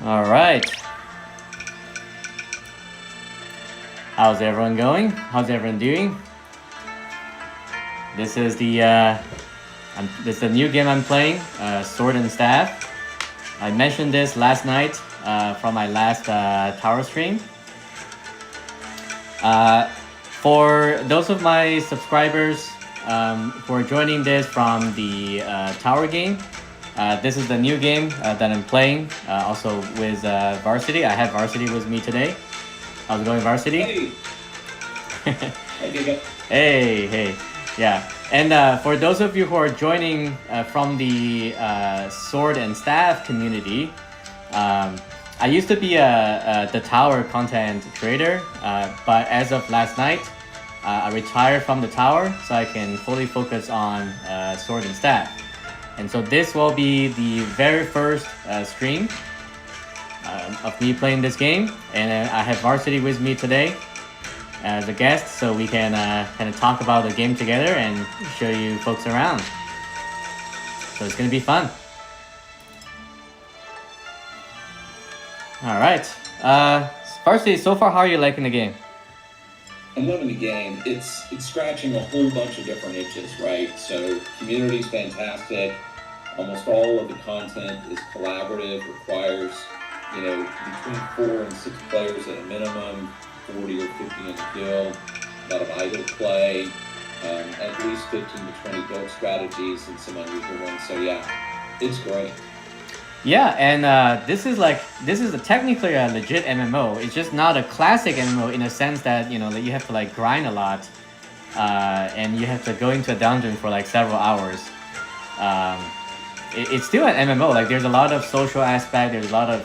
All right. How's everyone going? How's everyone doing? This is this is the new game I'm playing, Sword and Staff. I mentioned this last night from my last tower stream. For those of my subscribers who are joining this from the tower game, this is the new game that I'm playing. Also with Varsity. I have Varsity with me today. How's it going, Varsity? Hey. Hey, Giga. Hey. Yeah. And for those of you who are joining from the Sword and Staff community, I used to be the tower content creator, but as of last night, I retired from the tower so I can fully focus on Sword and Staff. And so this will be the very first stream of me playing this game, and I have Varsity with me today as a guest, so we can kind of talk about the game together and show you folks around. So it's gonna be fun. All right, Varsity. So far, how are you liking the game? I'm loving the game. It's scratching a whole bunch of different itches, right? So community's fantastic. Almost all of the content is collaborative, requires, between 4 and 6 players at a minimum, 40 or 50 in the guild, a lot of idle play, at least 15 to 20 build strategies and some unusual ones. So yeah, it's great. Yeah, and this is technically a legit MMO. It's just not a classic MMO in a sense that that you have to like grind a lot, and you have to go into a dungeon for like several hours. It's still an MMO. Like there's a lot of social aspect. There's a lot of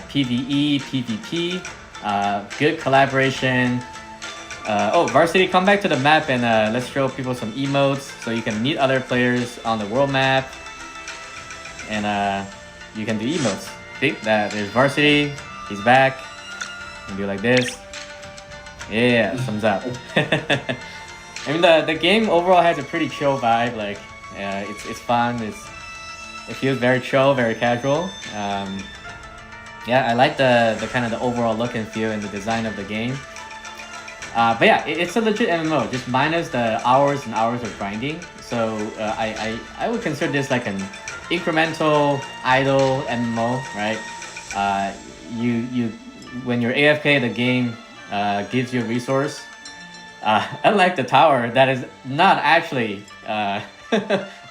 PVE, PvP, good collaboration. Varsity, come back to the map and let's show people some emotes so you can meet other players on the world map. And you can do emotes. See that there's Varsity. He's back. You can do like this. Yeah, thumbs up. I mean the game overall has a pretty chill vibe. Like it's fun. It feels very chill, very casual. Yeah, I like the kind of the overall look and feel and the design of the game. But yeah, it's a legit MMO, just minus the hours and hours of grinding. So I would consider this like an incremental idle MMO, right? You when you're AFK, the game gives you a resource. Unlike the tower, that is not actually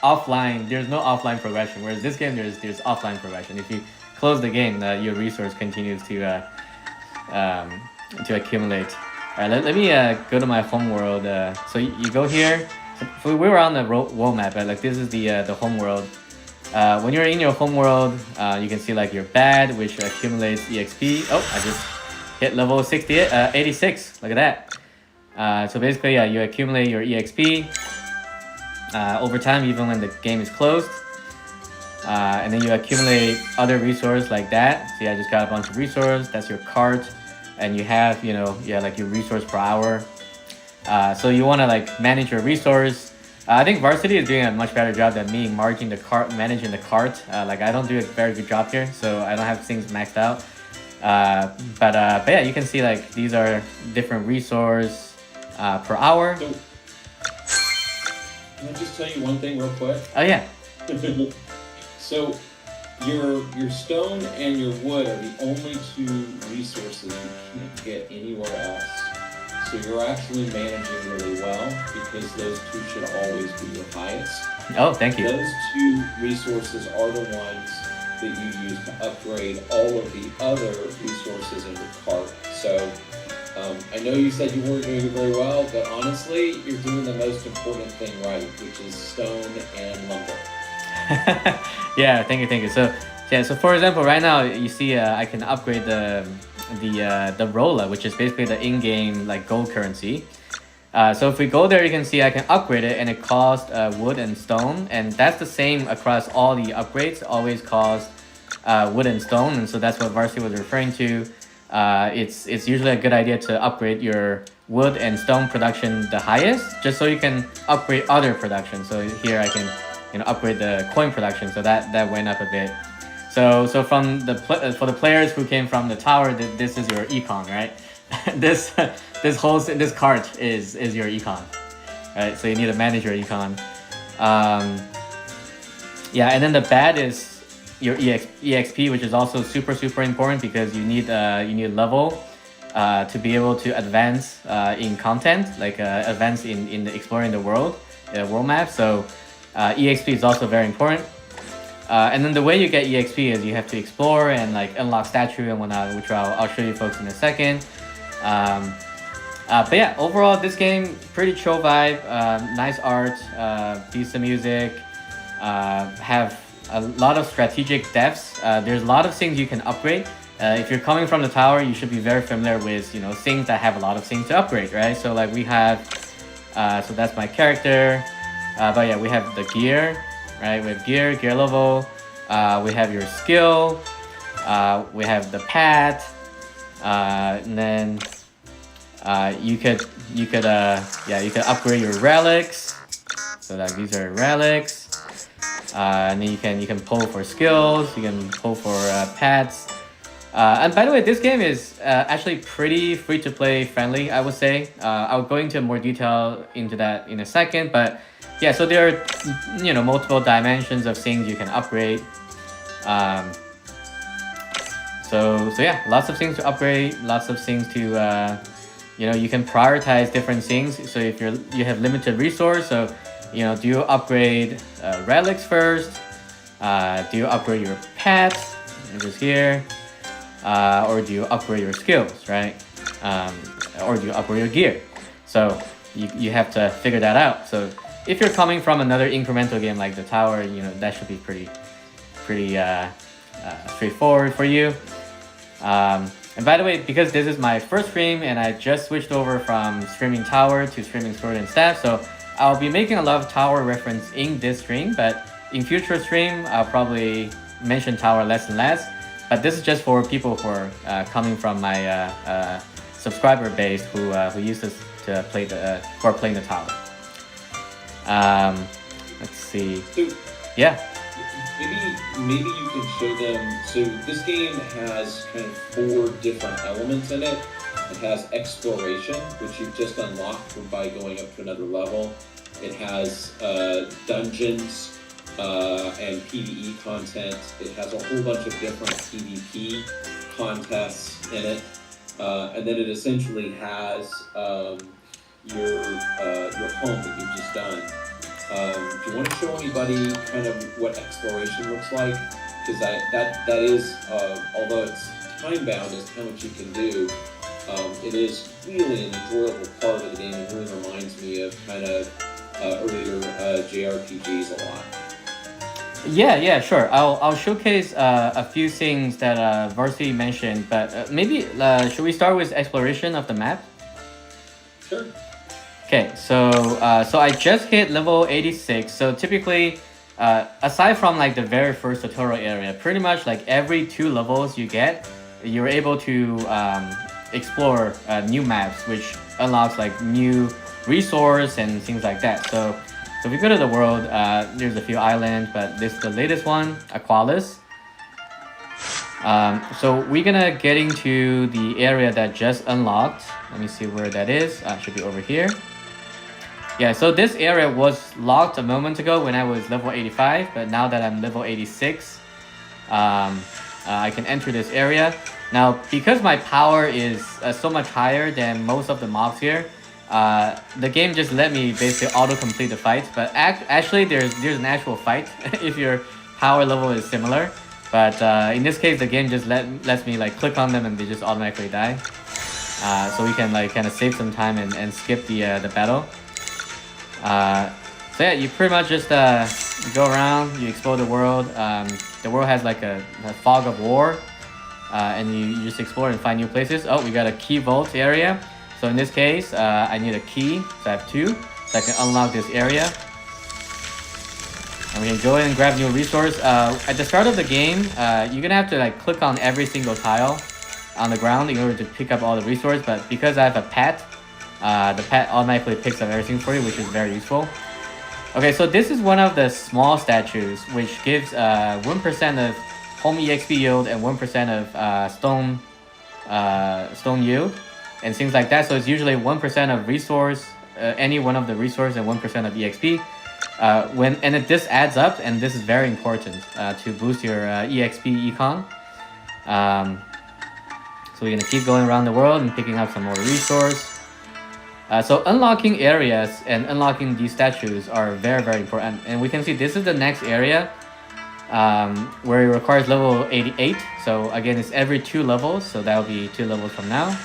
offline. There's no offline progression. Whereas this game, there's offline progression. If you close the game, your resource continues to accumulate. All right, let me go to my home world. So you go here. So we were on the world map, but like this is the home world. When you're in your home world, you can see like your bad, which accumulates EXP. Oh, I just hit level 86. Look at that. So basically, you accumulate your EXP over time, even when the game is closed. And then you accumulate other resources like that. See, I just got a bunch of resources. That's your cart. And you have, like your resource per hour. So you want to like manage your resource. I think Varsity is doing a much better job than me managing the cart. Like I don't do a very good job here, so I don't have things maxed out. But yeah, you can see like these are different resource per hour. So, can I just tell you one thing real quick? Oh yeah. So your stone and your wood are the only 2 resources you can't get anywhere else. So you're actually managing really well because those 2 should always be your highest. Oh, thank you. Those 2 resources are the ones that you use to upgrade all of the other resources in your cart. So I know you said you weren't doing it very well, but honestly, you're doing the most important thing right, which is stone and lumber. Yeah, thank you. So for example, right now you see I can upgrade the rolla, which is basically the in-game like gold currency. So if we go there, you can see I can upgrade it, and it costs wood and stone, and that's the same across all the upgrades. Always cost wood and stone, and so that's what Varsity was referring to. It's usually a good idea to upgrade your wood and stone production the highest, just so you can upgrade other production. So here I can upgrade the coin production, so that went up a bit. So from for the players who came from the tower, this is your econ, right? this this cart is your econ, right? So you need to manage your econ. Yeah, and then the bad is your exp, which is also super important because you need level to be able to advance in content, like advance in exploring the world map. So exp is also very important. And then the way you get exp is you have to explore and like unlock statue and whatnot, which I'll show you folks in a second. But yeah, overall this game pretty chill vibe, nice art, decent music, have a lot of strategic depths. There's a lot of things you can upgrade. If you're coming from the tower, you should be very familiar with things that have a lot of things to upgrade, right? So like we have, so that's my character. But yeah, we have the gear, right? We have gear level. We have your skill. We have the pad, and then you could upgrade your relics. So like these are relics. And then you can pull for skills. You can pull for pads. And by the way, this game is actually pretty free to play friendly, I would say. I'll go into more detail into that in a second, but yeah, so there are multiple dimensions of things you can upgrade. So yeah, lots of things to upgrade, lots of things to you can prioritize different things. So if you have limited resource, so do you upgrade relics first? Do you upgrade your pets, which is here? Or do you upgrade your skills, right? Or do you upgrade your gear? So you have to figure that out. So if you're coming from another incremental game like the tower, that should be pretty straightforward for you. And by the way, because this is my first stream and I just switched over from streaming tower to streaming sword and staff, so I'll be making a lot of tower reference in this stream, but in future stream, I'll probably mention tower less and less. But this is just for people who are coming from my subscriber base who used to play who are playing the tower. Let's see. So, yeah. Maybe you can show them. So this game has kind of 4 different elements in it. It has exploration, which you've just unlocked by going up to another level. It has dungeons and PvE content. It has a whole bunch of different PvP contests in it. And then it essentially has your home that you've just done. Do you want to show anybody kind of what exploration looks like? Because that is, although it's time bound as to how much you can do, it is really an enjoyable part of the game. It really reminds me of kind of earlier JRPGs a lot. Yeah, sure. I'll showcase a few things that Varsity mentioned, but maybe should we start with exploration of the map? Sure. Okay, so I just hit level 86. So typically, aside from like the very first tutorial area, pretty much like every 2 levels you're able to explore new maps, which unlocks like new resource and things like that. So if we go to the world, there's a few islands, but this is the latest one, Aqualis. So we're gonna get into the area that just unlocked. Let me see where that is. It should be over here. Yeah, so this area was locked a moment ago when I was level 85, but now that I'm level 86, I can enter this area. Now, because my power is so much higher than most of the mobs here, the game just let me basically auto-complete the fight. But actually, there's an actual fight if your power level is similar. But in this case, the game just lets me like click on them and they just automatically die. So we can like kind of save some time and skip the battle. So yeah, you pretty much just go around, you explore the world. The world has like a fog of war, and you just explore and find new places. Oh, we got a key vault area. So in this case, I need a key, so I have 2, so I can unlock this area. And we can go in and grab new resource. At the start of the game, you're gonna have to like click on every single tile on the ground in order to pick up all the resource. But because I have a pet, the pet automatically picks up everything for you, which is very useful. Okay, so this is one of the small statues, which gives 1% of home EXP yield and 1% of stone yield and things like that. So it's usually 1% of resource, any one of the resource, and 1% of EXP. This adds up, and this is very important to boost your EXP econ. So we're gonna keep going around the world and picking up some more resource. So unlocking areas and unlocking these statues are very, very important. And we can see this is the next area where it requires level 88. So again, it's every 2 levels. So that'll be 2 levels from now.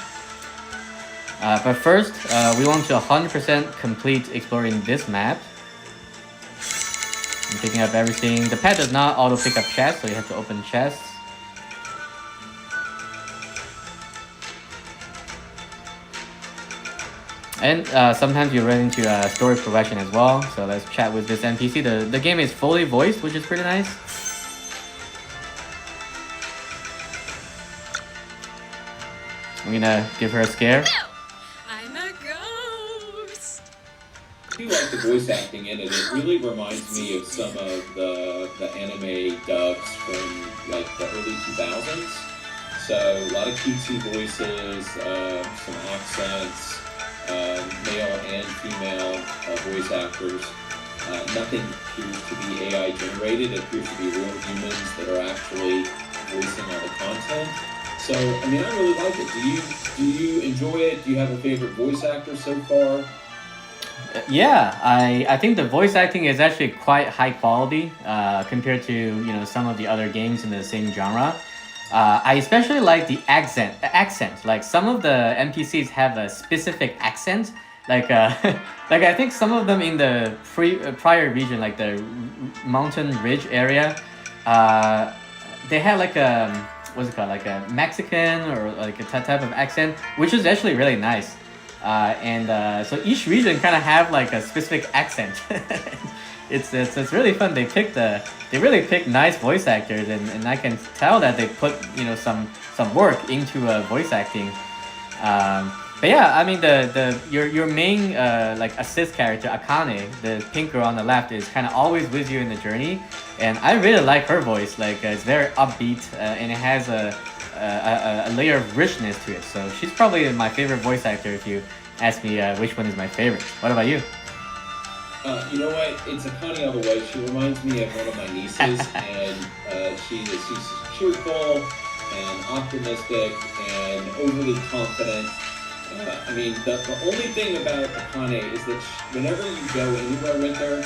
But first, we want to 100% complete exploring this map. I'm picking up everything. The pad does not auto pick up chests, so you have to open chests. And sometimes you run into story progression as well. So let's chat with this NPC. The game is fully voiced, which is pretty nice. I'm gonna give her a scare. I'm a ghost. I do like the voice acting in it. It really reminds me of some of the anime dubs from like the early 2000s. So a lot of cutesy voices, some accents. Male and female voice actors. Nothing appears to be AI generated. It appears to be real humans that are actually voicing all the content. So, I mean, I really like it. Do you enjoy it? Do you have a favorite voice actor so far? Yeah, I think the voice acting is actually quite high quality compared to some of the other games in the same genre. I especially like the accent. Like some of the NPCs have a specific accent. Like like I think some of them in the prior region, like the mountain ridge area, they had like a what's it called, like a Mexican or like a type of accent, which is actually really nice. So each region kind of have like a specific accent. It's really fun. They really pick nice voice actors, and I can tell that they put some work into voice acting. But yeah, I mean your main like assist character Akane, the pink girl on the left, is kind of always with you in the journey, and I really like her voice. Like it's very upbeat and it has a layer of richness to it. So she's probably my favorite voice actor if you ask me which one is my favorite. What about you? You know what? It's Akane all the way. She reminds me of one of my nieces, and she's cheerful and optimistic and overly confident. I mean, the only thing about Akane is that whenever you go anywhere with her,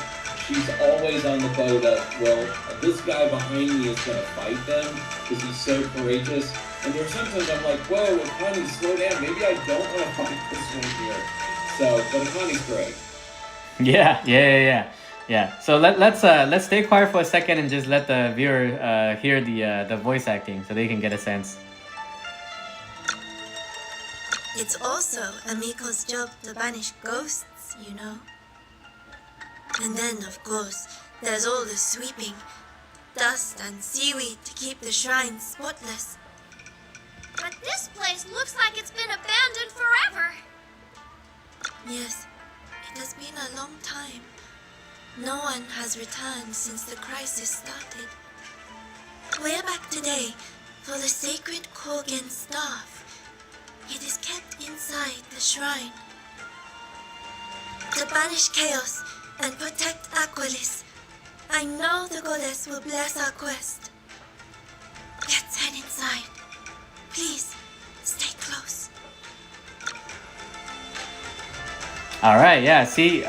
she's always on the boat of, well, this guy behind me is going to fight them because he's so courageous. And there's sometimes I'm like, whoa, Akane, slow down. Maybe I don't want to fight this one here. So, but Akane's great. Yeah. So let's stay quiet for a second and just let the viewer hear the voice acting so they can get a sense. It's also Amiko's job to banish ghosts, you know. And then, of course, there's all the sweeping, dust and seaweed to keep the shrine spotless. But this place looks like it's been abandoned forever. Yes, it has been a long time. No one has returned since the crisis started. We're back today for the sacred Kogen staff. It is kept inside the shrine. To banish chaos and protect Aqualis, I know the goddess will bless our quest. Let's head inside. Please, stay close. Alright, yeah, see,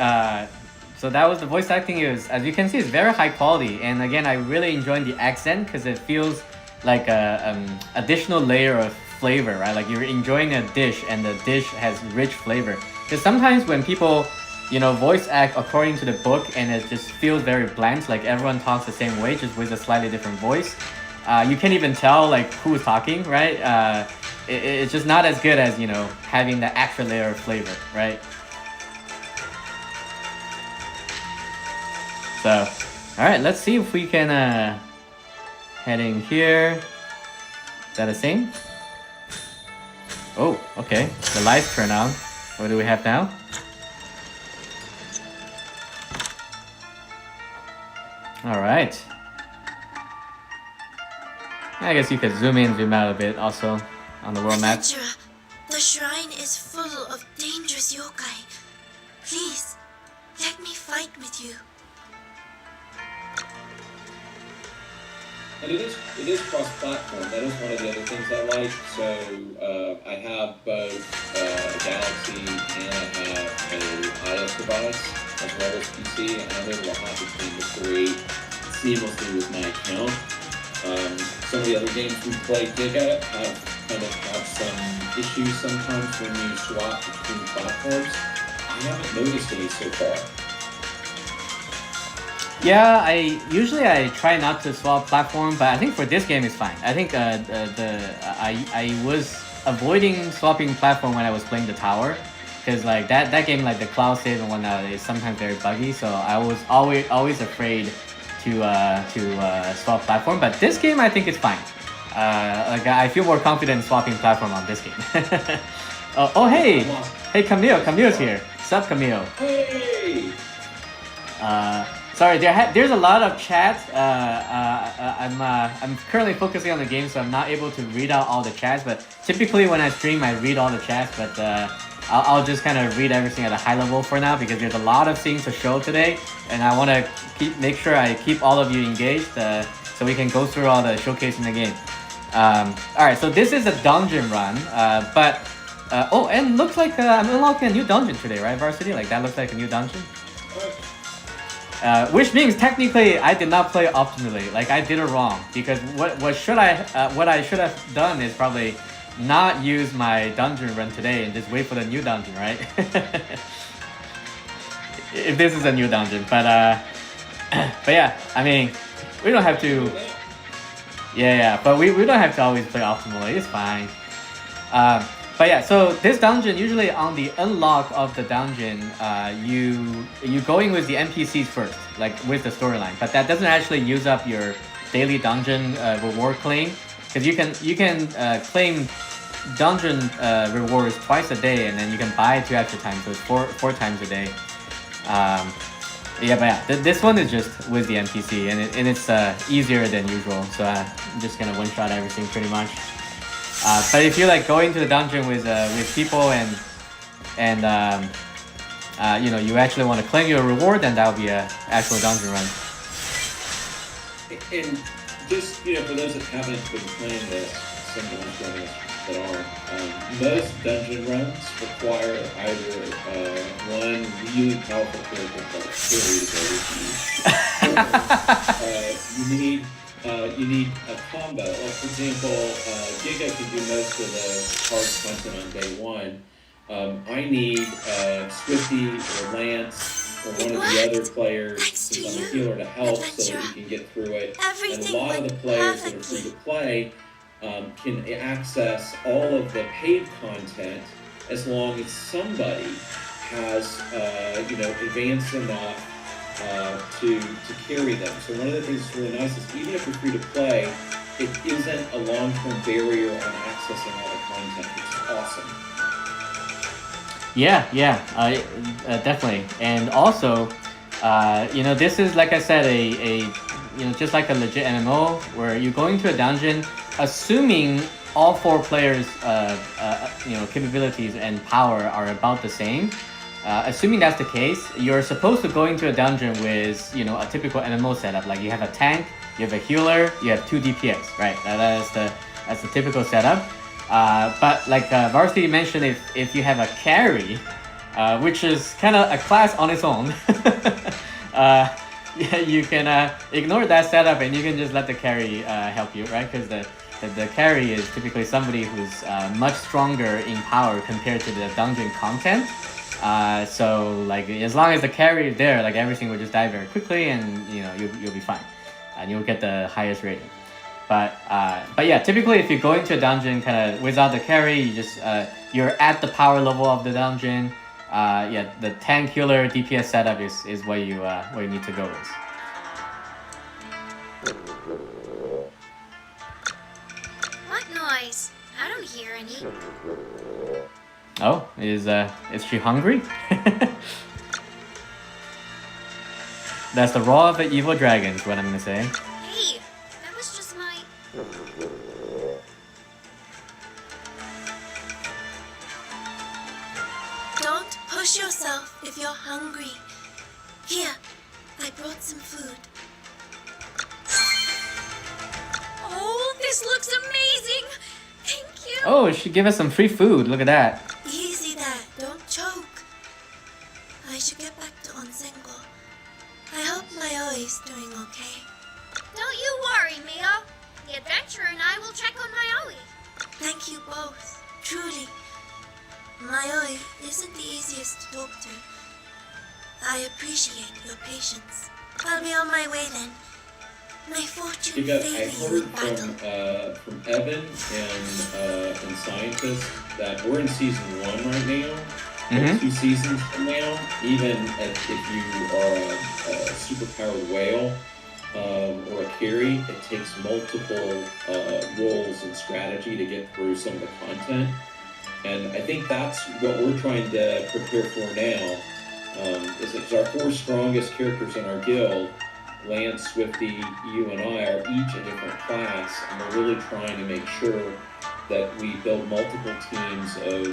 so that was the voice acting. As you can see, it's very high quality, and again, I really enjoyed the accent because it feels like a additional layer of flavor, right? Like you're enjoying a dish and the dish has rich flavor. Because sometimes when people voice act according to the book and it just feels very bland, like everyone talks the same way just with a slightly different voice, you can't even tell like who's talking, right? It's just not as good as having that extra layer of flavor, right? So all right, let's see if we can head in here. Is that the same? Oh, okay. The lights turn on. What do we have now? All right. I guess you could zoom in, zoom out a bit also on the world map. Adventurer, the shrine is full of dangerous yokai. Please, let me fight with you. And it is cross-platform. That is one of the other things I like. So I have both Galaxy and I have an iOS device as well as PC, and I'm able to hop between the three seamlessly with my account. Some of the other games we play, Giga, have some issues sometimes when you swap between platforms. I haven't noticed any so far. Yeah, I try not to swap platform, but I think for this game it's fine. I think I was avoiding swapping platform when I was playing the tower, because like that game, like the cloud save and whatnot, is sometimes very buggy. So I was always afraid to swap platform. But this game I think it's fine. Like I feel more confident swapping platform on this game. Oh hey Camille's here. Sup Camille? Hey! Sorry, there's a lot of chat. I'm currently focusing on the game, so I'm not able to read out all the chats. But typically when I stream, I read all the chats. But I'll just kind of read everything at a high level for now, because there's a lot of things to show today, and I want to make sure I keep all of you engaged, so we can go through all the showcasing the game. All right, so this is a dungeon run, oh, and looks like I'm unlocking a new dungeon today, right, Varsity? Like that looks like a new dungeon. Which means technically I did not play optimally. Like I did it wrong, because what I should have done is probably not use my dungeon run today and just wait for the new dungeon, right? If this is a new dungeon, but yeah, I mean, we don't have to. Yeah, but we don't have to always play optimally. It's fine. But yeah, so this dungeon, usually on the unlock of the dungeon, you going with the NPCs first, like with the storyline. But that doesn't actually use up your daily dungeon reward claim, because you can claim dungeon rewards twice a day, and then you can buy 2 extra times, so it's four times a day. Yeah, but yeah, this one is just with the NPC, and it's easier than usual. So I'm just gonna one shot everything pretty much. But if you like going to the dungeon with people and you know, you actually want to claim your reward, then that would be a actual dungeon run. And just, you know, for those that haven't been playing this, some of them joining us that aren't, most dungeon runs require either one really powerful character called Carry to go with you, or you need a combo. Like for example, Giga can do most of the hard content on day one. I need Swifty or Lance or one of the other players who's on the healer to help so that we can get through it. And a lot of the players that are free to play can access all of the paid content as long as somebody has, you know, advanced enough to carry them. So one of the things that's really nice is even if you're free to play, it isn't a long-term barrier on accessing all the content, which is awesome. Yeah, definitely. And also, you know, this is, like I said, a you know, just like a legit MMO where you go into a dungeon, assuming all 4 players, you know, capabilities and power are about the same. Assuming that's the case, you're supposed to go into a dungeon with, you know, a typical MMO setup. Like you have a tank, you have a healer, you have 2 DPS, right? That's the typical setup. But like Varsity mentioned, if you have a carry, which is kind of a class on its own, yeah, you can ignore that setup and you can just let the carry help you, right? Because the carry is typically somebody who's much stronger in power compared to the dungeon content. So like as long as the carry is there, like everything will just die very quickly, and you know you'll be fine, and you'll get the highest rating. But yeah, typically if you go into a dungeon kind of without the carry, you just you're at the power level of the dungeon. Yeah, the tank healer DPS setup is what you need to go with. What noise? I don't hear any. Oh, is she hungry? That's the roar of the evil dragons, what I'm gonna say. Hey, that was just my... if you're hungry. Here, I brought some food. Oh, this looks amazing! Thank you! Oh, she gave us some free food. Look at that. Easy there, don't choke. I should get back to Onsengo. I hope Mayoi is doing okay. Don't you worry, Mio. The adventurer and I will check on Mayoi. Thank you both, truly. Mayoi isn't the easiest to talk to. I appreciate your patience. I'll be on my way then. May fortune Giga, I favor you in heard battle. from Evan and scientists that we're in season 1 right now. Mhm. 2 seasons from now, even if you are a superpowered whale or a Kiri, it takes multiple roles and strategy to get through some of the content. And I think that's what we're trying to prepare for now. Is our 4 strongest characters in our guild, Lance, Swifty, you, and I, are each a different class, and we're really trying to make sure that we build multiple teams of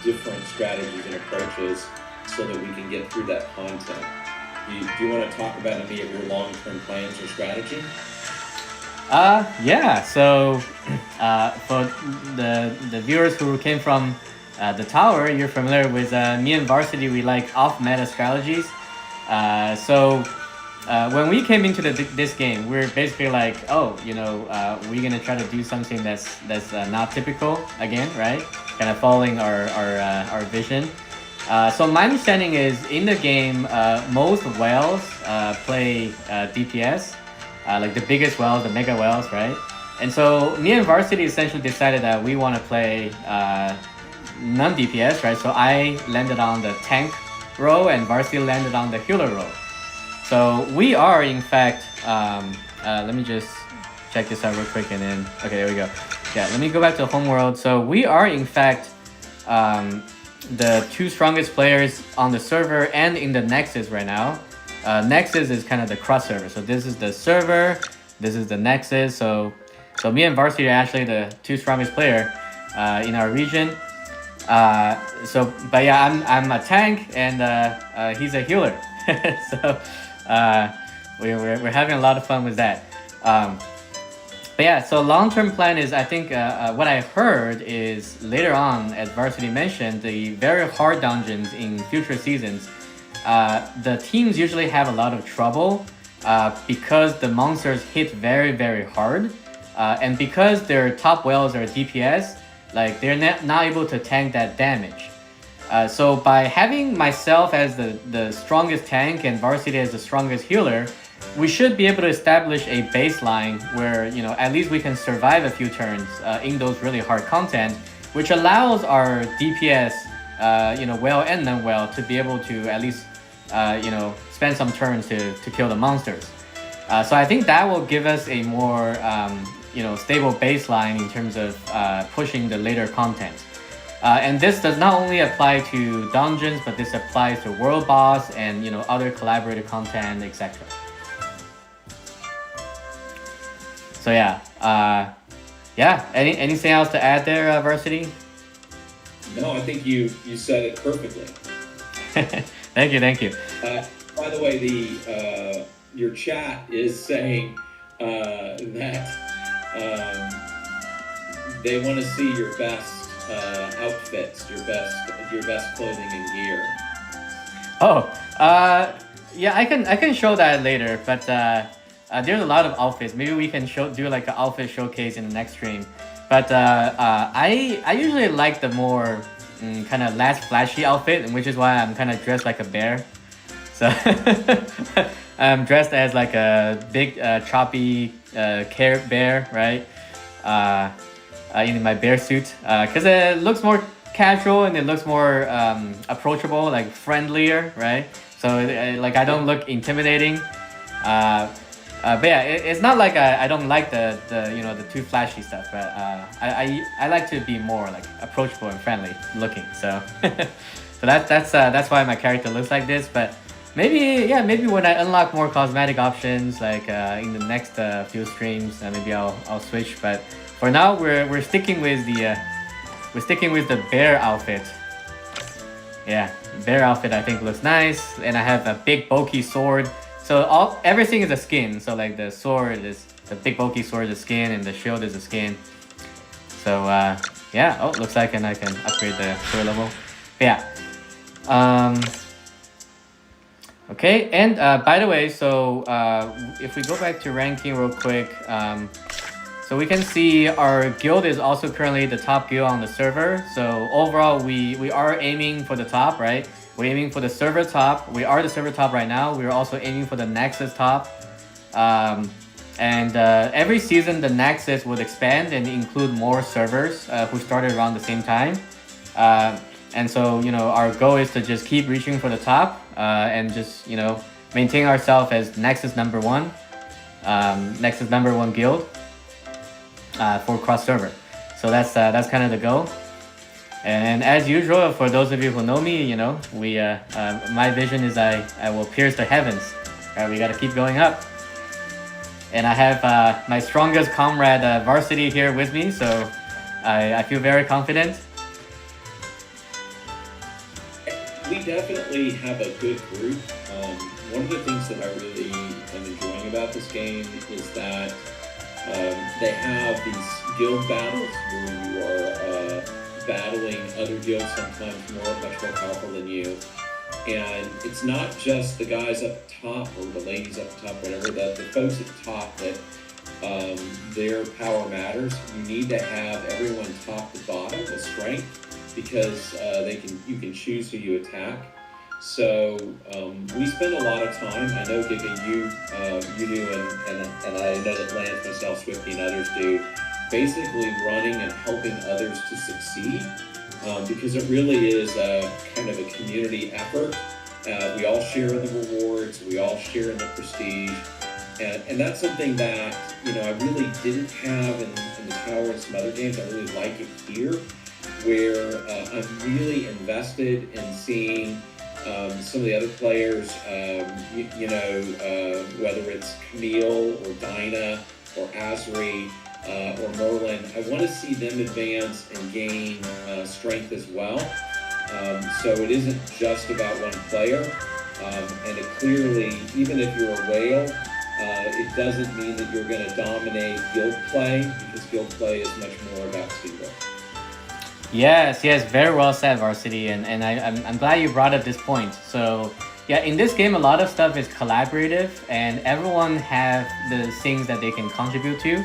different strategies and approaches so that we can get through that content. Do you want to talk about any of your long-term plans or strategy? Yeah. So, for the viewers who came from the tower, you're familiar with me and Varsity. We like off-meta strategies. When we came into this game, we're basically like, oh, we're gonna try to do something that's not typical again, right? Kind of following our vision. So my understanding is in the game, most whales play DPS, like the biggest whales, the mega whales, right? And so me and Varsity essentially decided that we want to play non-DPS, right? So I landed on the tank role and Varsity landed on the healer role. So we are, in fact, let me just check this out real quick and then, okay, there we go. Yeah, let me go back to the home world. So we are, in fact, the 2 strongest players on the server and in the Nexus right now. Nexus is kind of the cross server. So this is the server, this is the Nexus. So me and Varsity are actually the 2 strongest player in our region. But yeah, I'm a tank and he's a healer. So we're having a lot of fun with that. But yeah, so long-term plan is, I think what I heard is later on, as Varsity mentioned, the very hard dungeons in future seasons, the teams usually have a lot of trouble because the monsters hit very, very hard. And because their top whales are DPS, like they're not able to tank that damage. So by having myself as the strongest tank and Varsity as the strongest healer, we should be able to establish a baseline where, at least we can survive a few turns in those really hard content, which allows our DPS, whale and non-whale to be able to at least, spend some turns to kill the monsters. So I think that will give us a more, stable baseline in terms of pushing the later content. And this does not only apply to dungeons, but this applies to world boss and other collaborative content, etc. So yeah, anything else to add there, Varsity? No, I think you said it perfectly. Thank you. By the way, your chat is saying that they want to see your best outfits, your best clothing and gear. Oh, yeah, I can show that later, but there's a lot of outfits. Maybe we can do like an outfit showcase in the next stream. But I usually like the more kind of less flashy outfit, which is why I'm kind of dressed like a bear. So I'm dressed as like a big choppy carrot bear, right? In my bear suit, because it looks more casual and it looks more approachable, like friendlier, right? So like I don't look intimidating. But yeah, it's not like I don't like the the too flashy stuff, but I like to be more like approachable and friendly looking. So so that's why my character looks like this. But maybe when I unlock more cosmetic options, like in the next few streams, maybe I'll switch. But for now, we're sticking with the bear outfit. Yeah, bear outfit I think looks nice, and I have a big bulky sword. So everything is a skin. So like the sword is the big bulky sword is a skin, and the shield is a skin. So yeah. Oh, looks like I can upgrade the sword level. But yeah. Okay, and by the way, so if we go back to ranking real quick, so we can see our guild is also currently the top guild on the server. So overall, we are aiming for the top, right? We're aiming for the server top. We are the server top right now. We're also aiming for the Nexus top. And every season, the Nexus would expand and include more servers who started around the same time. And so, our goal is to just keep reaching for the top and just, maintain ourselves as Nexus #1 guild for cross server. So that's kind of the goal. And as usual, for those of you who know me, my vision is I will pierce the heavens. We got to keep going up. And I have my strongest comrade, Varsity, here with me, so I feel very confident. We definitely have a good group. One of the things that I really am enjoying about this game is that they have these guild battles where you are battling other guilds, sometimes much more powerful than you. And it's not just the guys up top or the ladies up top, whatever, the folks at the top that their power matters. You need to have everyone top to bottom with strength, because you can choose who you attack. So we spend a lot of time. I know Giga, you do, and I know that Lance, myself, Swifty, and others do. Basically, running and helping others to succeed, because it really is a kind of a community effort. We all share in the rewards. We all share in the prestige. And that's something that I really didn't have in the Tower and some other games. I really like it here, where I'm really invested in seeing some of the other players, whether it's Camille or Dinah or Asri or Merlin. I want to see them advance and gain strength as well. So it isn't just about one player. And it clearly, even if you're a whale, it doesn't mean that you're going to dominate guild play, because guild play is much more about teamwork. Yes, very well said, Varsity, and I'm glad you brought up this point. So yeah, in this game, a lot of stuff is collaborative, and everyone have the things that they can contribute to.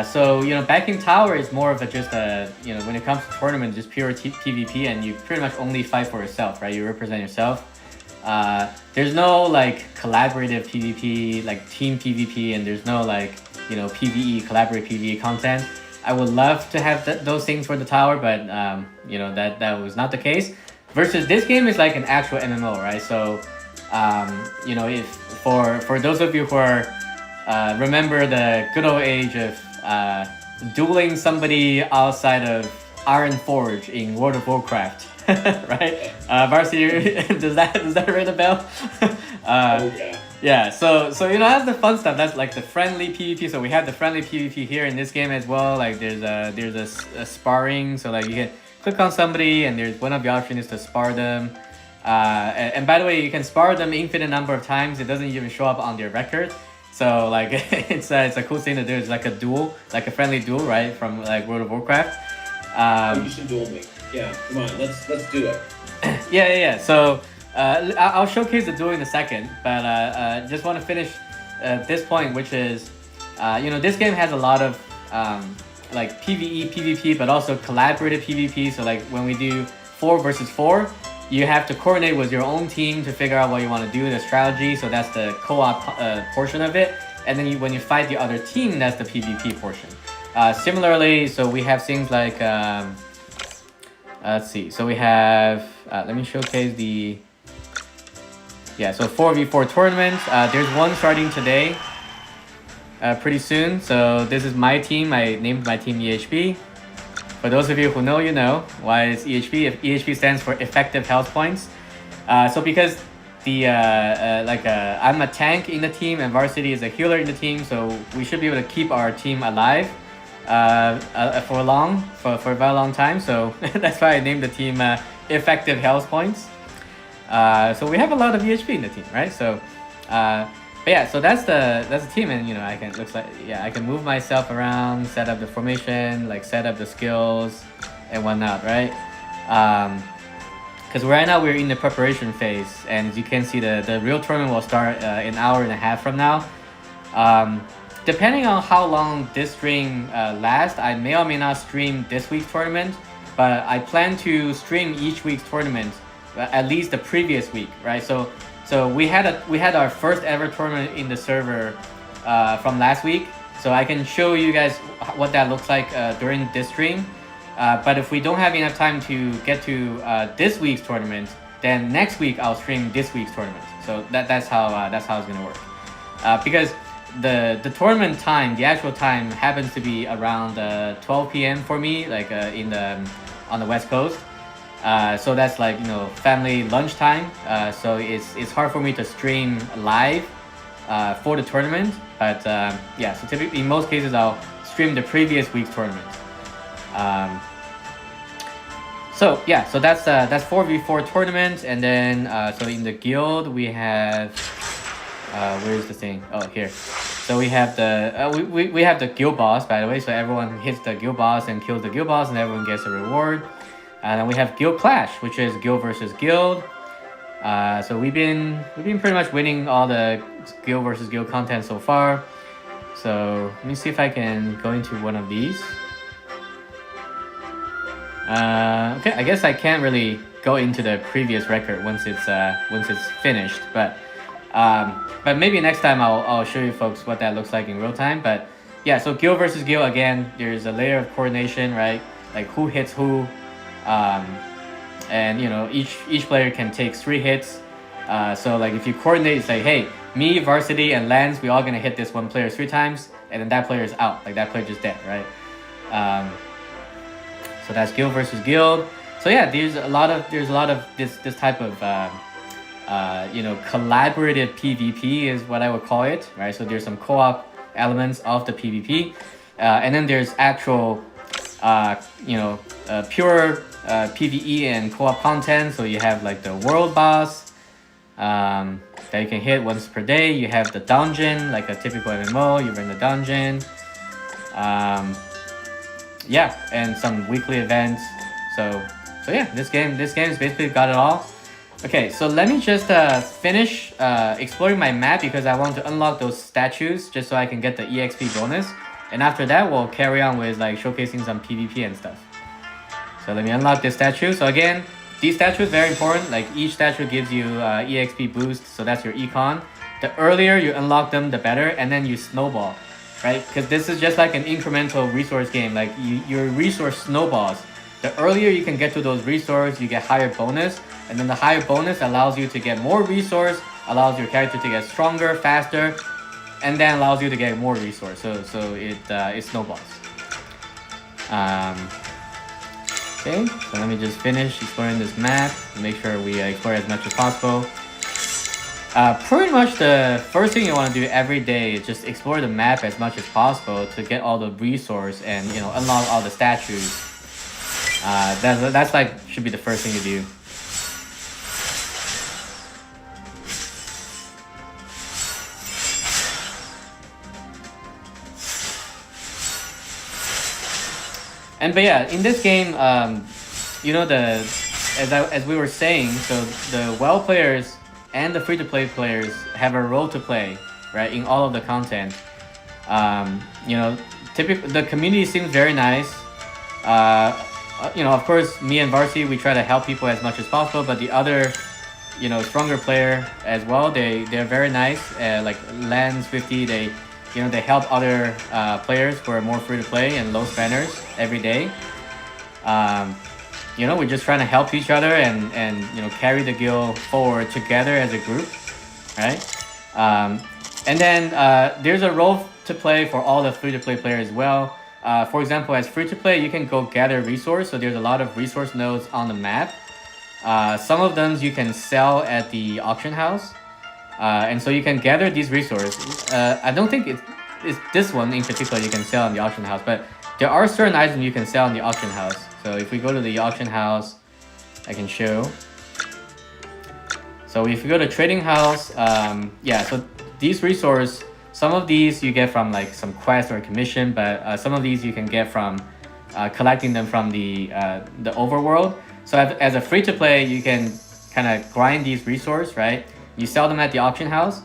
So back in Tower is more of just when it comes to tournament, just pure PvP, and you pretty much only fight for yourself, right? You represent yourself. There's no like collaborative PvP, like team PvP, and there's no like PvE, collaborative PvE content. I would love to have those things for the Tower, but that was not the case. Versus this game is like an actual MMO, right? So if for those of you who are remember the good old age of dueling somebody outside of Iron Forge in World of Warcraft, right? Varsity, does that ring a bell? Oh yeah. Yeah, so that's the fun stuff. That's like the friendly PvP. So we have the friendly PvP here in this game as well. Like there's a sparring. So like you can click on somebody, and there's one of the options is to spar them. And by the way, you can spar them infinite number of times. It doesn't even show up on their record. So like it's a cool thing to do. It's like a duel, like a friendly duel, right? From like World of Warcraft. You should duel me. Yeah, come on, let's do it. Yeah. So. I'll showcase the duel in a second, but just want to finish this point, which is, this game has a lot of like PvE, PvP, but also collaborative PvP. So like when we do 4 versus 4, you have to coordinate with your own team to figure out what you want to do, the strategy. So that's the co-op portion of it. And then when you fight the other team, that's the PvP portion. Similarly, so we have things like, let's see. So we have, let me showcase the... Yeah, so 4v4 tournaments. There's one starting today, pretty soon. So this is my team. I named my team EHP. For those of you who know, you know why it's EHP. If EHP stands for Effective Health Points. So because I'm a tank in the team and Varsity is a healer in the team, so we should be able to keep our team alive for a very long time. So that's why I named the team effective health points. So we have a lot of EHP in the team, right? So, but yeah, so that's the team, and you know, I can looks like I can move myself around, set up the formation, like set up the skills and whatnot, right? Because right now we're in the preparation phase, and as you can see, the real tournament will start an hour and a half from now. Depending on how long this stream lasts, I may or may not stream this week's tournament, but I plan to stream each week's tournament, at least the previous week, right? So we had our first ever tournament in the server from last week, so I can show you guys what that looks like during this stream. But if we don't have enough time to get to this week's tournament, then next week I'll stream this week's tournament. So that's how it's gonna work. Because the tournament time, the actual time, happens to be around 12 p.m. for me, like on the West Coast. So that's like, you know, family lunchtime. So it's hard for me to stream live for the tournament. But yeah, so typically in most cases I'll stream the previous week's tournament. So yeah, so that's 4v4 tournament, and then so in the guild we have where's the thing? Oh, here. So we have the we have the guild boss, by the way. So everyone hits the guild boss and kills the guild boss, and everyone gets a reward. And then we have guild clash, which is guild versus guild. So we've been pretty much winning all the guild versus guild content so far. So let me see if I can go into one of these. Okay, I guess I can't really go into the previous record once it's finished, but maybe next time I'll show you folks what that looks like in real time. But yeah, so guild versus guild, again, there's a layer of coordination, right? Like who hits who, and you know, each player can take 3 hits. So like if you coordinate, it's like, hey, me, Varsity, and Lance, we all gonna hit this one player 3 times, and then that player is out. Like that player just dead, right? So that's guild versus guild. So yeah, there's a lot of this type of you know, collaborative PvP is what I would call it, right? So there's some co-op elements of the PvP, and then there's actual you know, pure PvE and co-op content. So you have like the world boss that you can hit once per day. You have the dungeon, like a typical MMO. You're in the dungeon. Yeah, and some weekly events. So yeah, this game's basically got it all. Okay, so let me just finish exploring my map, because I want to unlock those statues just so I can get the EXP bonus. And after that, we'll carry on with like showcasing some PvP and stuff. So let me unlock this statue. So again, these statues very important. Like each statue gives you EXP boost, so that's your econ. The earlier you unlock them, the better, and then you snowball. Right? Because this is just like an incremental resource game. Like your resource snowballs. The earlier you can get to those resources, you get higher bonus, and then the higher bonus allows you to get more resource, allows your character to get stronger, faster, and then allows you to get more resource. So it snowballs. Okay, so let me just finish exploring this map. Make sure we explore as much as possible. Pretty much the first thing you want to do every day is just explore the map as much as possible to get all the resource and, you know, unlock all the statues. That's like should be the first thing to do. But yeah, in this game, you know, as we were saying, so the WoW players and the free-to-play players have a role to play, right, in all of the content. You know, typically the community seems very nice. You know, of course, me and Varsity, we try to help people as much as possible, but the other, you know, stronger player as well, they're very nice. Like Lance 50, they help other players who are more free-to-play and low spenders every day. You know, we're just trying to help each other and you know, carry the guild forward together as a group, right? And then there's a role to play for all the free-to-play players as well. For example, as free-to-play, you can go gather resource. So there's a lot of resource nodes on the map. Some of them you can sell at the auction house. And so you can gather these resources. I don't think it's this one in particular you can sell in the auction house, but there are certain items you can sell in the auction house. So if we go to the auction house, I can show. So if you go to trading house, yeah, so these resources, some of these you get from like some quest or commission, but some of these you can get from collecting them from the overworld. So as a free-to-play, you can kind of grind these resources, right? You sell them at the auction house,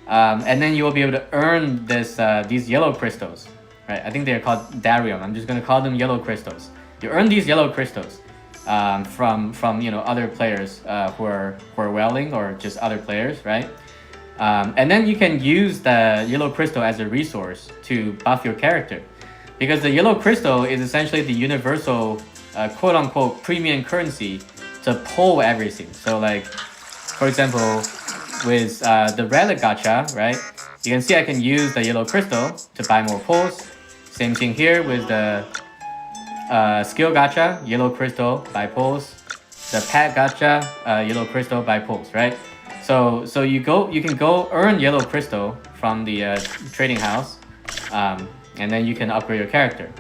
and then you will be able to earn these yellow crystals, right? I think they're called Darium. I'm just gonna call them yellow crystals. You earn these yellow crystals from other players who are whaling or just other players, right? And then you can use the yellow crystal as a resource to buff your character, because the yellow crystal is essentially the universal quote-unquote premium currency to pull everything. So like, for example, with the relic gacha, right? You can see I can use the yellow crystal to buy more pulls. Same thing here with the skill gacha, yellow crystal buy pulls. The pet gacha, yellow crystal buy pulls, right? So you can go earn yellow crystal from the trading house, and then you can upgrade your character.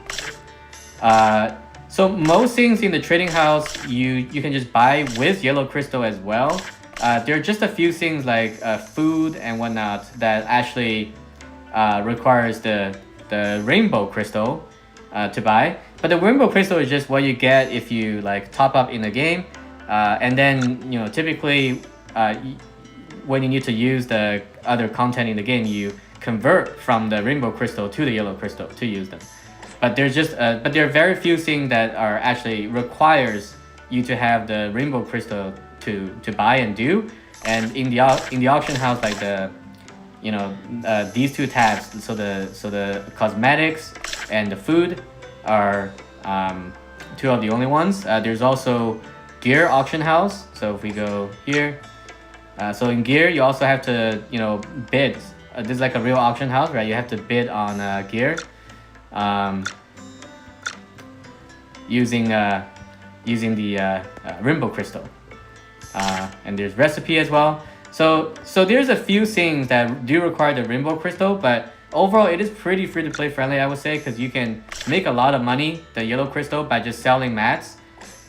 So most things in the trading house you can just buy with yellow crystal as well. There are just a few things like food and whatnot that actually requires the rainbow crystal to buy. But the rainbow crystal is just what you get if you like top up in the game, and then typically when you need to use the other content in the game, you convert from the rainbow crystal to the yellow crystal to use them. But there's just but there are very few things that are actually requires you to have the rainbow crystal to buy and do. And in the auction house, like these two tabs, so the cosmetics and the food are two of the only ones. There's also gear auction house. So if we go here, so in gear you also have to bid. This is like a real auction house, right? You have to bid on gear using the rainbow crystal. And there's recipe as well. So there's a few things that do require the rainbow crystal, but overall it is pretty free to play friendly, I would say, because you can make a lot of money, the yellow crystal, by just selling mats,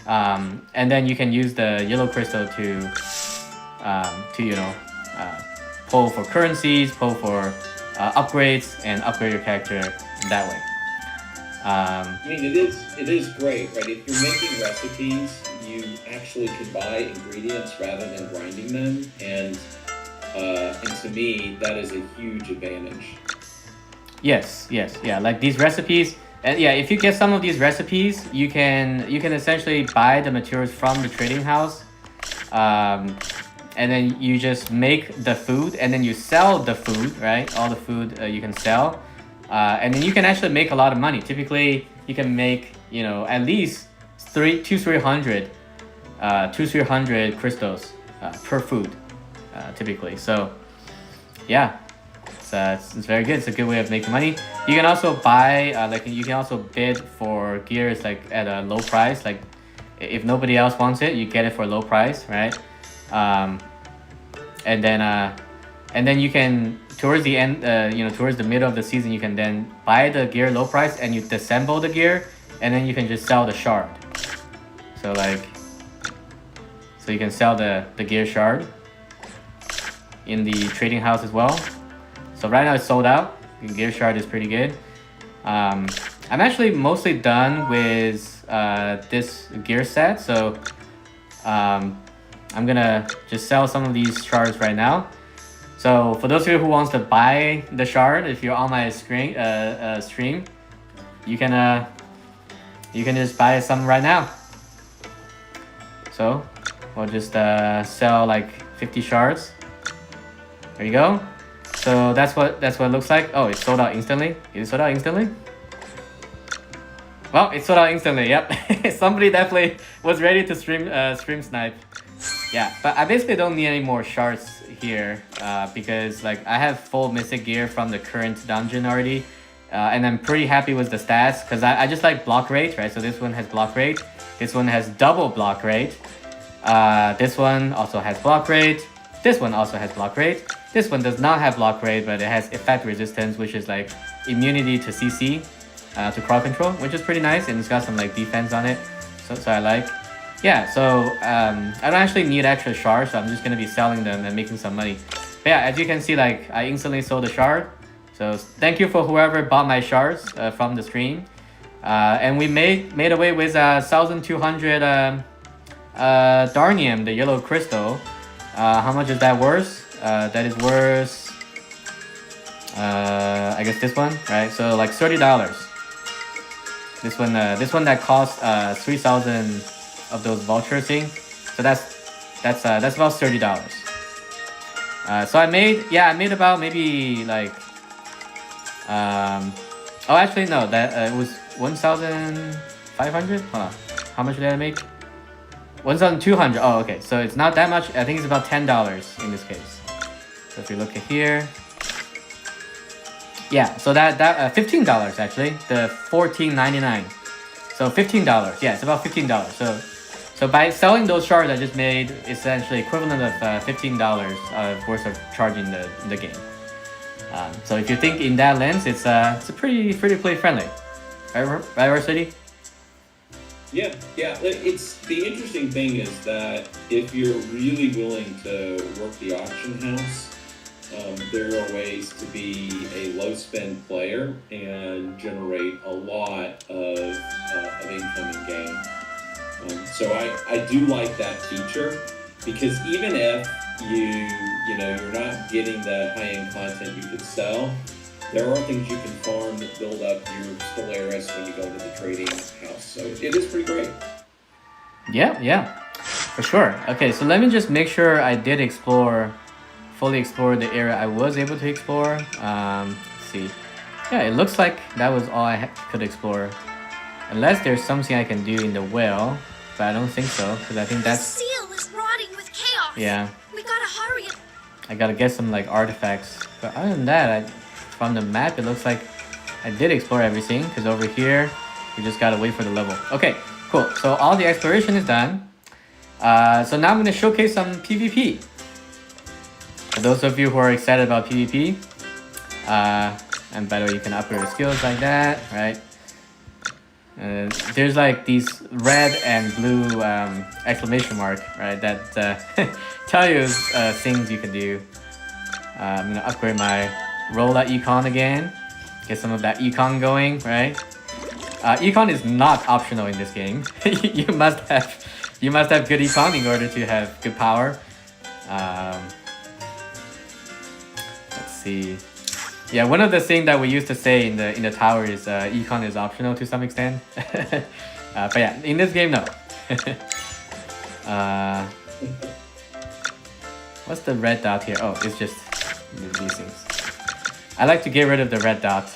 and then you can use the yellow crystal to pull for currencies, pull for upgrades, and upgrade your character that way. I mean, it is great, right? If you're making recipes, you actually can buy ingredients rather than grinding them, and to me, that is a huge advantage. Yes, yeah. Like these recipes, and yeah, if you get some of these recipes, you can essentially buy the materials from the trading house, and then you just make the food, and then you sell the food, right? All the food you can sell. And then you can actually make a lot of money. Typically, you can make at least 300 crystals per food, typically. So, yeah, it's very good. It's a good way of making money. You can also buy you can also bid for gears like at a low price. Like if nobody else wants it, you get it for a low price, right? And then you can, towards the end, towards the middle of the season, you can then buy the gear low price and you disassemble the gear, and then you can just sell the shard. So you can sell the gear shard in the trading house as well. So right now it's sold out. The gear shard is pretty good. I'm actually mostly done with this gear set, so I'm gonna just sell some of these shards right now. So for those of you who wants to buy the shard, if you're on my stream, you can just buy some right now. So we'll just sell like 50 shards. There you go. So that's what it looks like. Oh, it's sold out instantly. Is it sold out instantly? Well, it's sold out instantly. Yep. Somebody definitely was ready to stream snipe. Yeah, but I basically don't need any more shards here because like I have full mythic gear from the current dungeon already, and I'm pretty happy with the stats because I just like block rate, right? So this one has block rate, this one has double block rate, this one also has block rate, this one also has block rate, this one does not have block rate, but it has effect resistance, which is like immunity to CC, to crowd control, which is pretty nice, and it's got some like defense on it, so I like. yeah, so I don't actually need extra shards, so I'm just gonna be selling them and making some money. But yeah, as you can see, like I instantly sold a shard. So thank you for whoever bought my shards from the stream. And we made away with 1,200 Darnium, the yellow crystal. How much is that worth? That is worth I guess this one, right? So like $30. This one that costs 3,000 of those vulture thing. So that's about $30. So I made about maybe like oh actually no, that it was 1,500. Hold on, how much did I make? 1,200. Oh, okay, so it's not that much. I think it's about $10 in this case. So if you look at here, yeah, so that $15 actually, the $14.99. So $15. Yeah, it's about $15. So by selling those shards, I just made essentially equivalent of $15 worth of charging the game. So if you think in that lens, it's a pretty free-to-play friendly, right, Varsity? Yeah. It's the interesting thing is that if you're really willing to work the auction house, there are ways to be a low spend player and generate a lot of income in game. So I do like that feature, because even if you're not getting the high end content you could sell, there are things you can farm that build up your Stellaris when you go into the trading house. So it is pretty great. Yeah, for sure. Okay, so let me just make sure I did fully explore the area I was able to explore. Let's see. Yeah, it looks like that was all I could explore. Unless there's something I can do in the well, but I don't think so, because I think The that's... seal is rotting with chaos. Yeah, We gotta hurry. I gotta get some like artifacts. But other than that, from the map, it looks like I did explore everything, because over here, we just gotta wait for the level. Okay, cool. So all the exploration is done. So now I'm gonna showcase some PvP. For those of you who are excited about PvP, and by the way, you can upgrade your skills like that, right? There's like these red and blue exclamation mark, right? That tell you things you can do. I'm gonna upgrade my Rolla Econ again, get some of that Econ going, right? Econ is not optional in this game. you must have good Econ in order to have good power. Let's see. Yeah, one of the things that we used to say in the tower is Econ is optional to some extent. But yeah, in this game, no. What's the red dot here? Oh, it's just these things. I like to get rid of the red dot.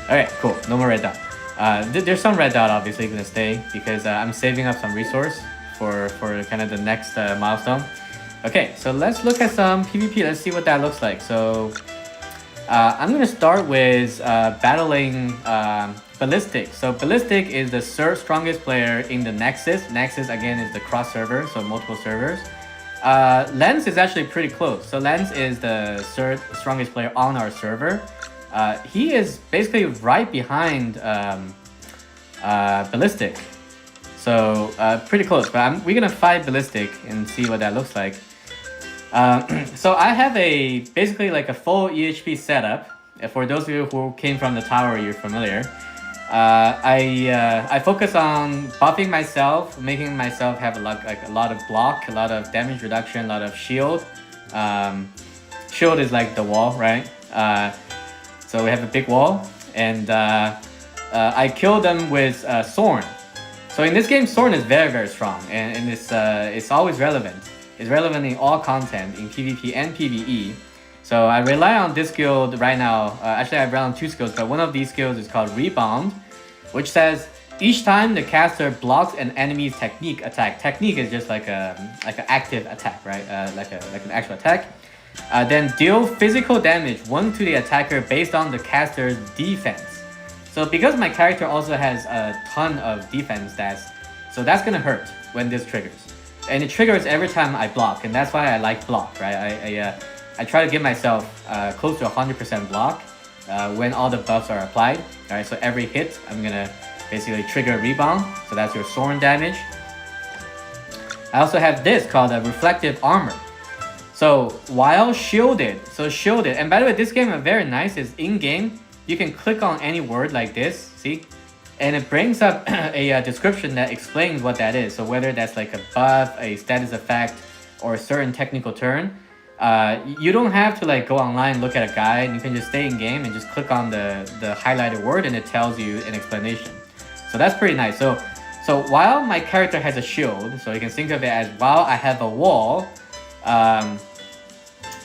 Okay, cool. No more red dot. There's some red dot obviously gonna stay because I'm saving up some resource for kind of the next milestone. Okay, so let's look at some PvP. Let's see what that looks like. So I'm gonna start with battling Ballistic. So Ballistic is the third strongest player in the Nexus. Nexus again is the cross server, so multiple servers. Lens is actually pretty close. So Lens is the third strongest player on our server. He is basically right behind Ballistic. So pretty close, but we're gonna fight Ballistic and see what that looks like. So I have basically like a full EHP setup. For those of you who came from the tower, you're familiar. I focus on buffing myself, making myself have a lot of block, a lot of damage reduction, a lot of shield. Shield is like the wall, right? So we have a big wall, and I kill them with Thorn. So in this game, Thorn is very strong, and it's always relevant. It's relevant in all content, in PvP and PvE. So I rely on this skill right now. Actually, I rely on two skills, but one of these skills is called Rebound, which says each time the caster blocks an enemy's technique attack. Technique is just like an active attack, right? Like an actual attack. Then deal physical damage 1 to the attacker based on the caster's defense. So because my character also has a ton of defense stats, so that's gonna hurt when this triggers. And it triggers every time I block, and that's why I like block, right? I try to give myself close to 100% block when all the buffs are applied. Alright, so every hit I'm gonna basically trigger rebound. So that's your Soren damage. I also have this called a reflective armor. So while shielded, and by the way, this game is very nice. Is in game. You can click on any word like this, see, and it brings up a description that explains what that is. So whether that's like a buff, a status effect, or a certain technical term, you don't have to like go online, look at a guide. You can just stay in game and just click on the highlighted word, and it tells you an explanation. So that's pretty nice. So while my character has a shield, so you can think of it as while I have a wall,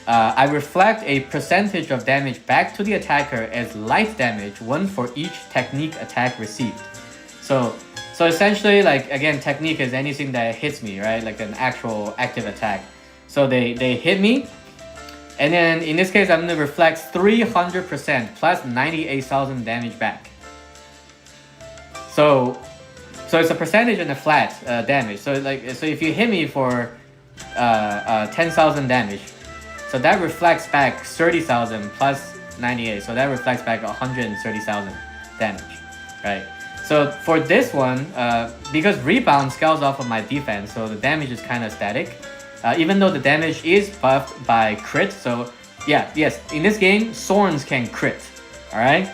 I reflect a percentage of damage back to the attacker as light damage, one for each technique attack received. So essentially, like again, technique is anything that hits me, right? Like an actual active attack. So they hit me, and then in this case, I'm gonna reflect 300% plus 98,000 damage back. So it's a percentage and a flat damage. So if you hit me for 10,000 damage, so that reflects back 30,000 plus 98. So that reflects back 130,000 damage, right? So for this one, because rebound scales off of my defense, so the damage is kind of static. Even though the damage is buffed by crit, so yes, in this game, Sorns can crit, all right?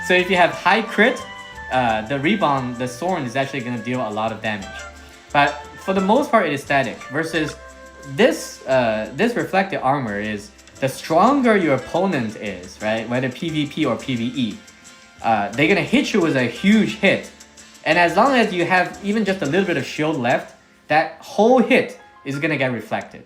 So if you have high crit, the rebound, the Sorn is actually going to deal a lot of damage. But for the most part, it is static. Versus this reflective armor is the stronger your opponent is, right? Whether PvP or PvE, they're going to hit you with a huge hit. And as long as you have even just a little bit of shield left, that whole hit is going to get reflected.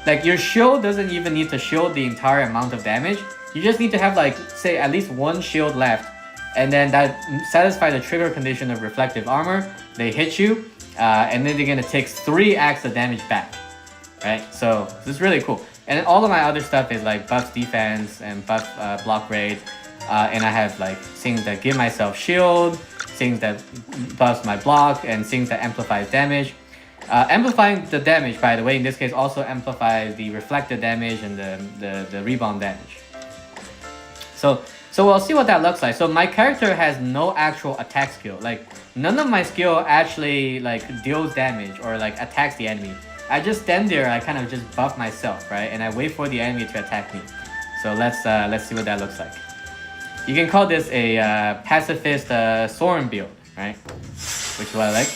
Like your shield doesn't even need to shield the entire amount of damage. You just need to have like, say, at least one shield left. And then that satisfies the trigger condition of reflective armor. They hit you, and then they're gonna take 3x the damage back, right? So this is really cool. And all of my other stuff is like buff defense and buff block rate, and I have like things that give myself shield, things that buffs my block, and things that amplifies damage. Amplifying the damage, by the way, in this case also amplifies the reflected damage and the rebound damage. So we'll see what that looks like. So my character has no actual attack skill. Like none of my skill actually like deals damage or like attacks the enemy. I just stand there. I kind of just buff myself, right? And I wait for the enemy to attack me. So let's see what that looks like. You can call this a pacifist Soren build, right? Which is what I like.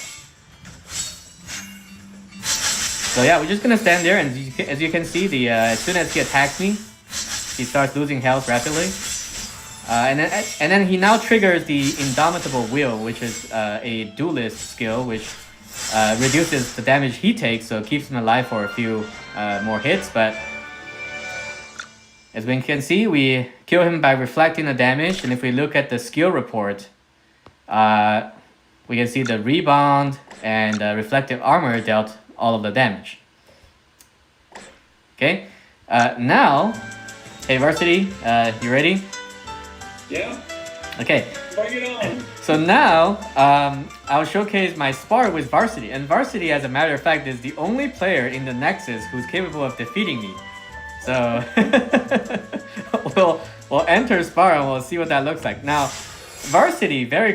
So yeah, we're just gonna stand there, and as you can see, as soon as he attacks me, he starts losing health rapidly. And then he now triggers the Indomitable Will, which is a duelist skill, which reduces the damage he takes, so it keeps him alive for a few more hits. But as we can see, we kill him by reflecting the damage, and if we look at the skill report, we can see the rebound and reflective armor dealt all of the damage. Okay, now, hey Varsity, you ready? Yeah. Okay. Bring it on. So now, I'll showcase my spar with Varsity. And Varsity, as a matter of fact, is the only player in the Nexus who's capable of defeating me. So, we'll enter spar and we'll see what that looks like. Now, Varsity, a very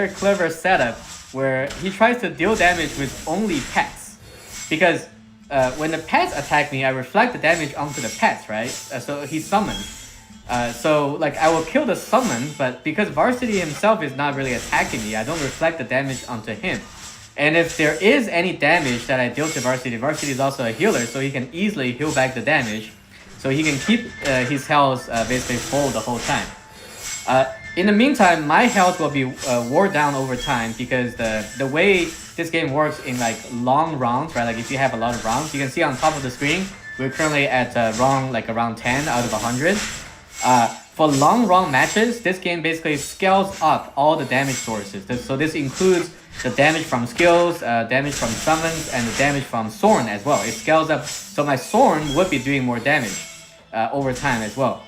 clever setup where he tries to deal damage with only pets. Because when the pets attack me, I reflect the damage onto the pets, right? So he's summoned. So like I will kill the summon, but because Varsity himself is not really attacking me, I don't reflect the damage onto him. And if there is any damage that I deal to Varsity, Varsity is also a healer, so he can easily heal back the damage. So he can keep his health basically full the whole time. In the meantime, my health will be wore down over time because the way this game works in like long rounds, right? Like if you have a lot of rounds, you can see on top of the screen, we're currently at around 10 out of 100. For long run matches, this game basically scales up all the damage sources. So this includes the damage from skills, damage from summons, and the damage from Soren as well. It scales up, so my Soren would be doing more damage over time as well.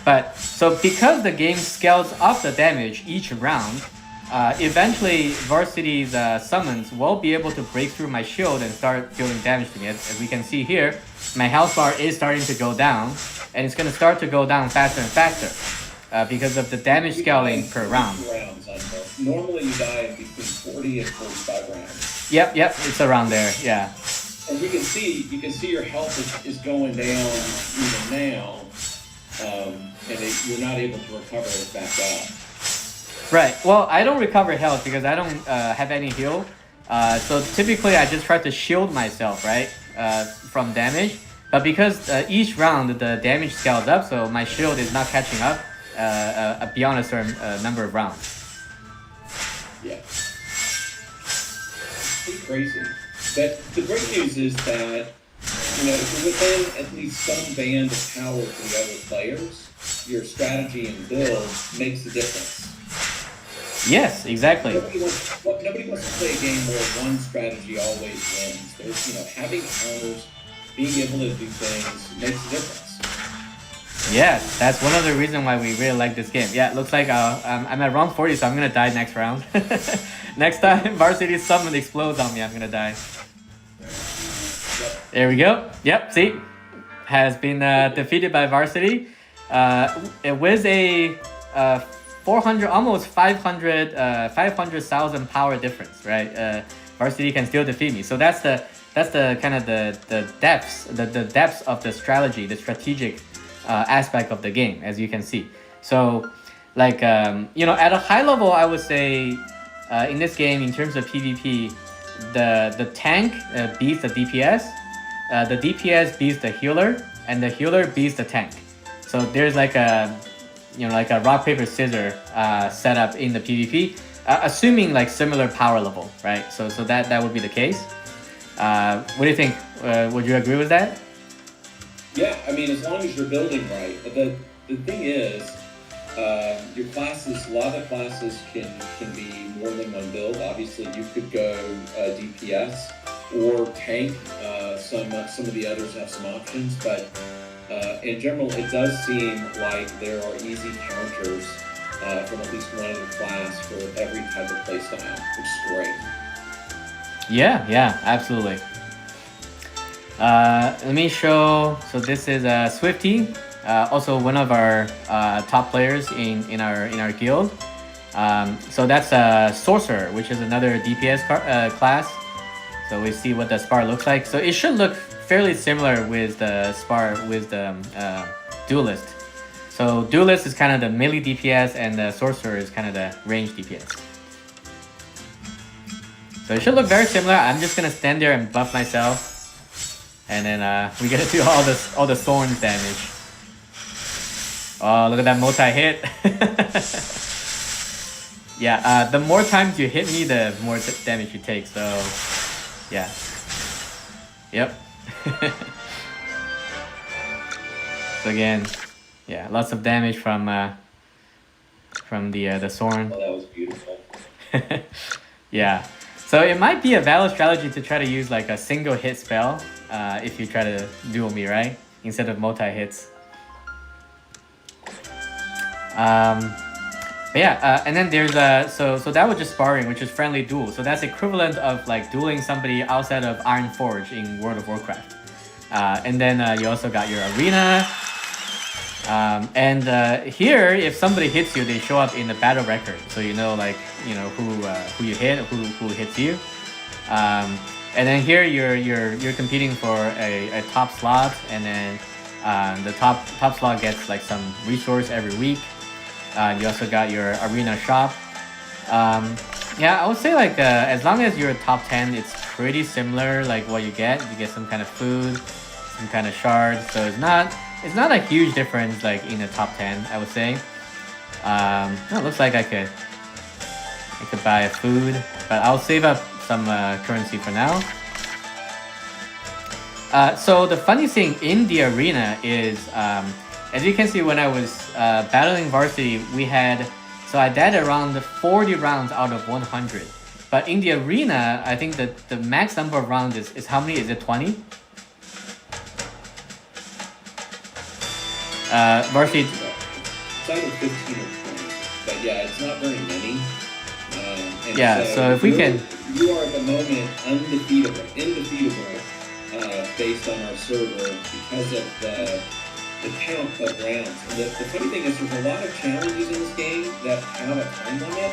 But so because the game scales up the damage each round, eventually Varsity's summons will be able to break through my shield and start dealing damage to me. As we can see here, my health bar is starting to go down, and it's going to start to go down faster and faster because of the damage scaling per round. Rounds. normally you die in between 40 and 45 rounds. Yep, it's around there. Yeah. And you can see your health is going down even now, you're not able to recover it back up. Right. Well, I don't recover health because I don't have any heal. So typically I just try to shield myself, right, from damage. But because each round the damage scales up, so my shield is not catching up beyond a certain number of rounds. Yeah. It's pretty crazy. But the great news is that, if you're within at least some band of power from the other players, your strategy and build makes a difference. Yes, exactly. Nobody wants to play a game where one strategy always wins. There's, having counters, being able to do things makes a difference. Yeah, that's one of the reasons why we really like this game. Yeah, it looks like I'm at round 40, so I'm gonna die next round. Next time Varsity Summon explodes on me, I'm gonna die. There we go. Yep, see? Has been defeated by Varsity. It was a 400, almost 500,000 power difference, right? Varsity can still defeat me. So that's the kind of the depths of the strategy, the strategic aspect of the game, as you can see. So, like at a high level, I would say in this game, in terms of PvP, the tank beats the DPS, the DPS beats the healer, and the healer beats the tank. So there's like a rock paper scissors setup in the PvP, assuming like similar power level, right? So that would be the case. What do you think? Would you agree with that? Yeah, I mean, as long as you're building right. The thing is, your classes, a lot of the classes can be more than one build. Obviously, you could go DPS or tank. Some of the others have some options, but in general, it does seem like there are easy counters from at least one of the class for every type of playstyle, which is great. Yeah, absolutely. Let me show. So this is Swifty, also one of our top players in our guild. So that's Sorcerer, which is another DPS class. So we see what the spar looks like. So it should look fairly similar with the spar with the Duelist. So Duelist is kind of the melee DPS, and the Sorcerer is kind of the range DPS. So it should look very similar. I'm just gonna stand there and buff myself. And then we get to do all the thorns damage. Oh, look at that multi-hit. Yeah, the more times you hit me, the more damage you take. So, yeah. Yep. So again, yeah, lots of damage from the thorn. Oh, that was beautiful. Yeah. So it might be a valid strategy to try to use like a single hit spell if you try to duel me, right? Instead of multi-hits. But yeah, and then there's so that was just sparring, which is friendly duel. So that's equivalent of like dueling somebody outside of Iron Forge in World of Warcraft. And then you also got your arena. Here, if somebody hits you, they show up in the battle record, so you know who you hit, who hits you. And then here you're competing for a top slot, and then the top slot gets like some resource every week. You also got your arena shop. Yeah, I would say like as long as you're top 10, it's pretty similar. Like what you get some kind of food, some kind of shards. So it's not a huge difference like in the top 10, I would say. It looks like I could buy a food, but I'll save up some currency for now. So the funny thing in the arena is, as you can see, when I was battling Varsity, I died around 40 rounds out of 100. But in the arena, I think that the max number of rounds is how many? Is it 20? Varsity. It's either 15 or 20, but yeah, it's not very many. Yeah, so if we can... You are at the moment indefeatable, based on our server because of the count of rounds. And the funny thing is there's a lot of challenges in this game that have a time limit,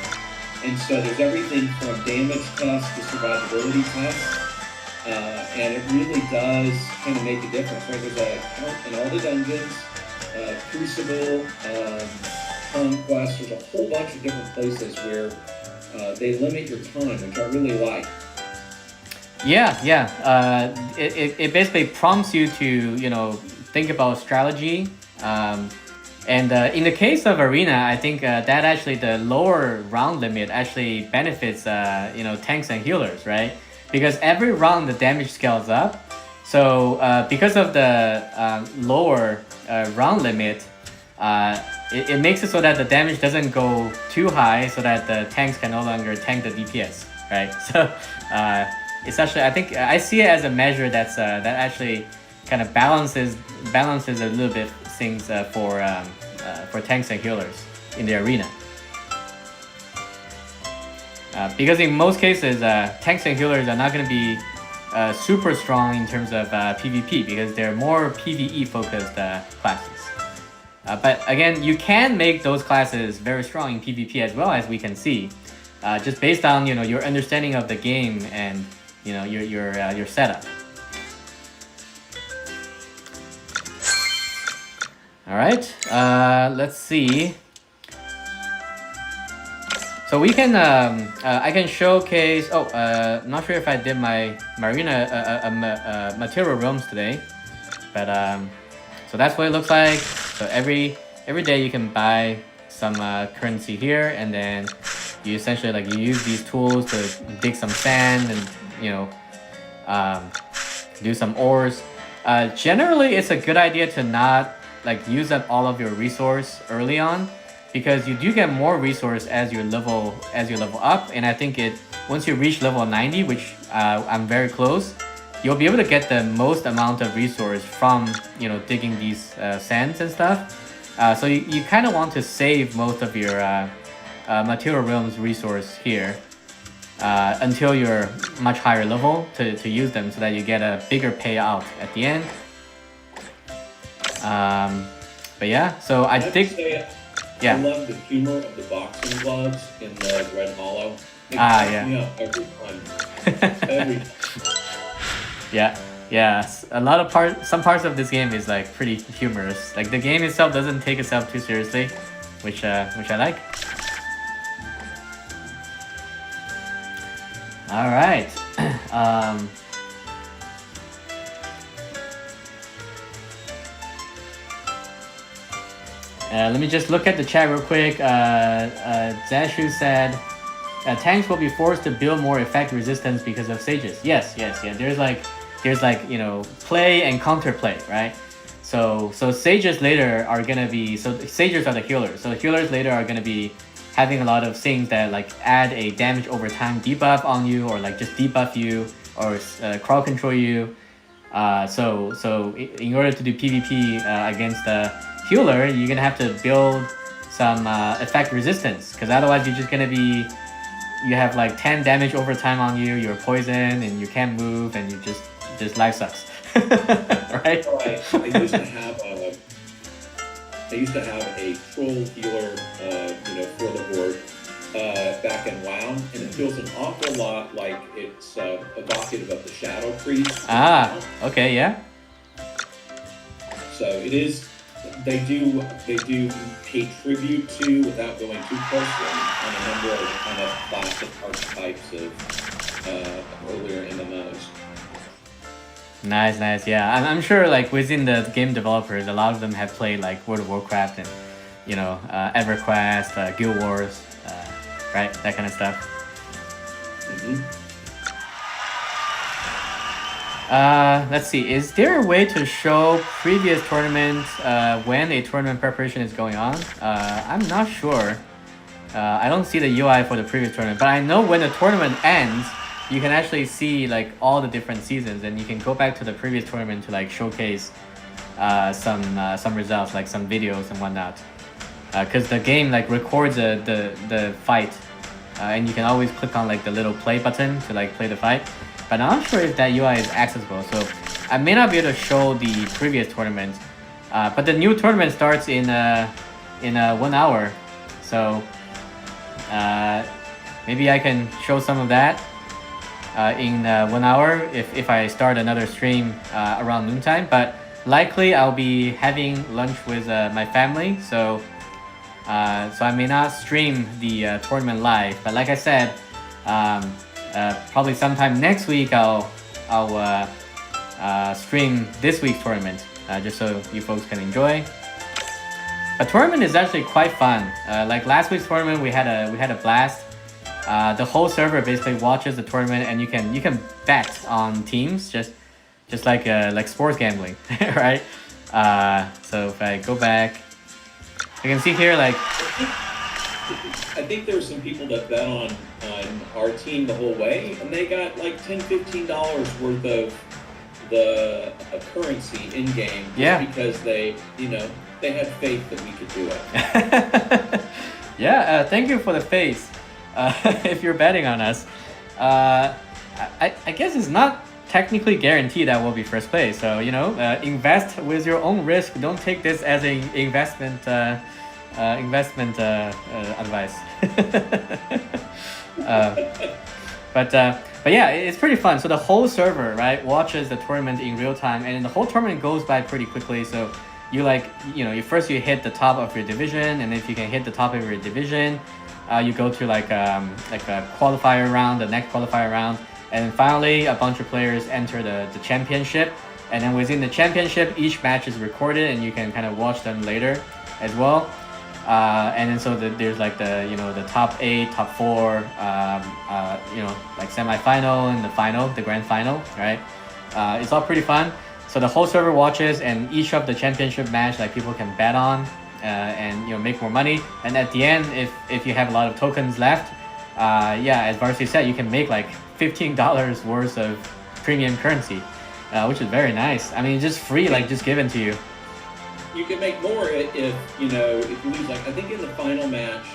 And so there's everything from damage tests to survivability tests. And it really does kind of make a difference, right? There's a count in all the dungeons, Crucible, Conquest, there's a whole bunch of different places where they limit your time, which I really like. Yeah. It basically prompts you to, think about strategy. And in the case of Arena, I think that actually the lower round limit actually benefits, tanks and healers, right? Because every round the damage scales up. So because of the lower round limit, it makes it so that the damage doesn't go too high, so that the tanks can no longer tank the DPS, right? So it's actually, I think I see it as a measure that actually kind of balances a little bit things for tanks and healers in the arena. Because in most cases, tanks and healers are not going to be super strong in terms of PvP, because they're more PvE focused classes. But again, you can make those classes very strong in PvP as well, as we can see, just based on your understanding of the game and your setup. All right, let's see. So we can, I can showcase. I'm not sure if I did my Marina material realms today, but so that's what it looks like. So every day you can buy some currency here, and then you essentially you use these tools to dig some sand and do some ores. Generally, it's a good idea to not use up all of your resource early on, because you do get more resource as you level up. And I think once you reach level 90, which I'm very close, you'll be able to get the most amount of resource from digging these sands and stuff. So you kind of want to save most of your material realms resource here until you're much higher level to use them, so that you get a bigger payout at the end. But yeah, so I think. Yeah. I love the humor of the boxing gloves in the Red Hollow. Yeah. Me up every time. Every time. Yeah. Some parts of this game is pretty humorous. The game itself doesn't take itself too seriously, which I like. All right. Let me just look at the chat real quick. Zashu said, tanks will be forced to build more effect resistance because of sages. Yes. There's play and counterplay, right? So sages later are gonna be, sages are the healers. So the healers later are gonna be having a lot of things that add a damage over time debuff on you, or just debuff you, or crowd control you. So in order to do PvP against the healer, you're gonna have to build some effect resistance, because otherwise you're just gonna be, you have 10 damage over time on you, you're poisoned and you can't move, and you just life sucks. Right? I used to have a troll healer for the board back in WoW, and it feels an awful lot like it's evocative of the Shadow Priest. Okay, yeah. So it is. They do pay tribute to, without going too close, on a number of kind of classic archetypes of earlier MMOs. Nice. Yeah, I'm sure within the game developers, a lot of them have played World of Warcraft and EverQuest, Guild Wars, right? That kind of stuff. Mm-hmm. Let's see. Is there a way to show previous tournaments when a tournament preparation is going on? I'm not sure. I don't see the UI for the previous tournament, but I know when the tournament ends, you can actually see all the different seasons, and you can go back to the previous tournament to showcase some results, some videos and whatnot. Because the game records the fight, and you can always click on the little play button to play the fight. But I'm not sure if that UI is accessible, so I may not be able to show the previous tournament. But the new tournament starts in 1 hour, so maybe I can show some of that in 1 hour if I start another stream around noontime. But likely I'll be having lunch with my family, so I may not stream the tournament live. But like I said, probably sometime next week I'll stream this week's tournament just so you folks can enjoy. A tournament is actually quite fun. Like last week's tournament, we had a blast. The whole server basically watches the tournament, and you can bet on teams just like sports gambling, right? So if I go back, you can see here like I think there were some people that bet on our team the whole way, and they got like $10-15 worth of the currency in game, because they had faith that we could do it. Yeah, thank you for the faith. If you're betting on us, I guess it's not technically guaranteed that we'll be first place. So invest with your own risk. Don't take this as a investment advice. But yeah, it's pretty fun. So the whole server, right, watches the tournament in real time, and the whole tournament goes by pretty quickly. So you first you hit the top of your division, and if you can hit the top of your division, you go to like a qualifier round, the next qualifier round, and finally a bunch of players enter the championship. And then within the championship, each match is recorded, and you can kind of watch them later as well. And then so there's like the top 8, top 4, like semi-final and the final, the grand final, right? It's all pretty fun. So the whole server watches, and each of the championship match like people can bet on and make more money. And at the end, if you have a lot of tokens left, as Varsity said, you can make like $15 worth of premium currency, which is very nice. I mean, just free, like just given to you. You can make more if you lose. Like I think in the final match,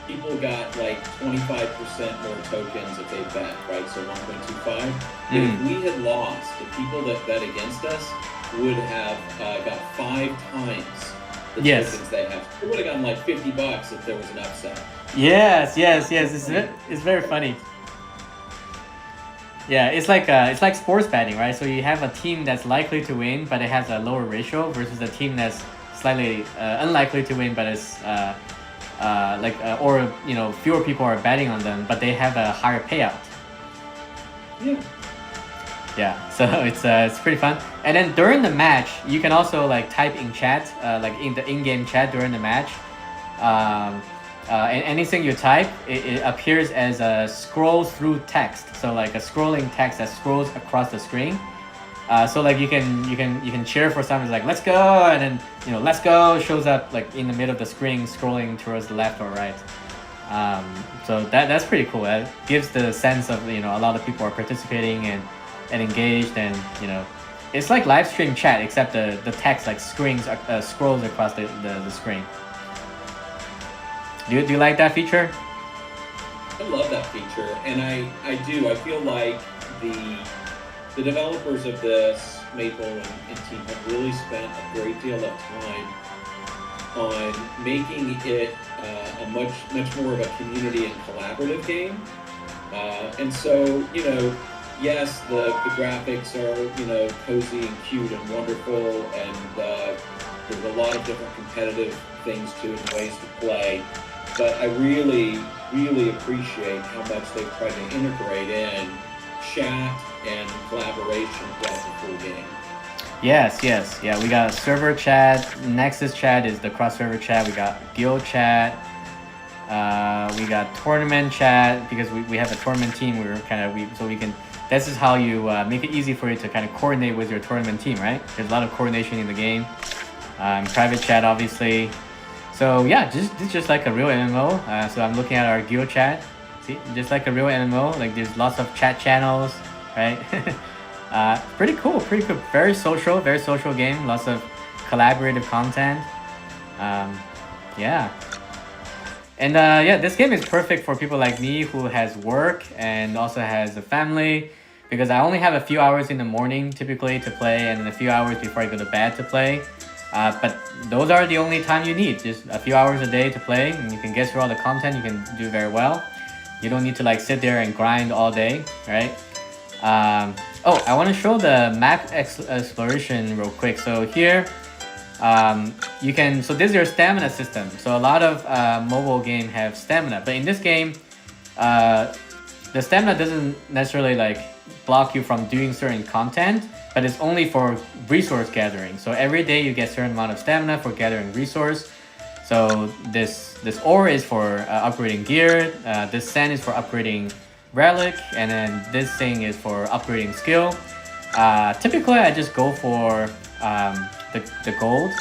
people got like 25% more tokens if they bet, right? So 1.25. If we had lost, the people that bet against us would have got 5 times the tokens they have. They would have gotten like $50 if there was an upset. Yes. It's very funny. Yeah, it's like sports betting, right? So you have a team that's likely to win, but it has a lower ratio, versus a team that's slightly unlikely to win, but it's fewer people are betting on them, but they have a higher payout. Yeah, so it's pretty fun. And then during the match, you can also like type in chat, like in the in-game chat during the match. And anything you type, it appears as a scroll through text. So like a scrolling text that scrolls across the screen. So like you can cheer for someone, like let's go, and then let's go shows up like in the middle of the screen, scrolling towards the left or right. So that's pretty cool. That gives the sense of a lot of people are participating and engaged, and it's like live stream chat, except the text like scrolls across the screen. Do you like that feature? I love that feature, and I do. I feel like the developers of this, Maple and team, have really spent a great deal of time on making it a much more of a community and collaborative game. And so, yes, the graphics are cozy and cute and wonderful, and there's a lot of different competitive things to it and ways to play. But I really, really appreciate how much they've tried to integrate in chat and collaboration throughout the full game. Yes. Yeah, we got server chat. Nexus chat is the cross-server chat. We got guild chat. We got tournament chat, because we have a tournament team. This is how you make it easy for you to kind of coordinate with your tournament team, right? There's a lot of coordination in the game. Private chat, obviously. So yeah, just like a real MMO. So I'm looking at our guild chat. See, just like a real MMO. Like there's lots of chat channels, right? Pretty cool. Very social game. Lots of collaborative content. Yeah. And this game is perfect for people like me who has work and also has a family, because I only have a few hours in the morning typically to play, and then a few hours before I go to bed to play. But those are the only time you need, just a few hours a day to play, and you can get through all the content. You can do very well. You don't need to like sit there and grind all day, right? Oh, I want to show the map exploration real quick. So here, you can, so this is your stamina system. So a lot of mobile game have stamina, but in this game, the stamina doesn't necessarily like block you from doing certain content, but it's only for resource gathering. So every day you get certain amount of stamina for gathering resource. So this ore is for upgrading gear, this sand is for upgrading relic, and then this thing is for upgrading skill. Typically I just go for the gold,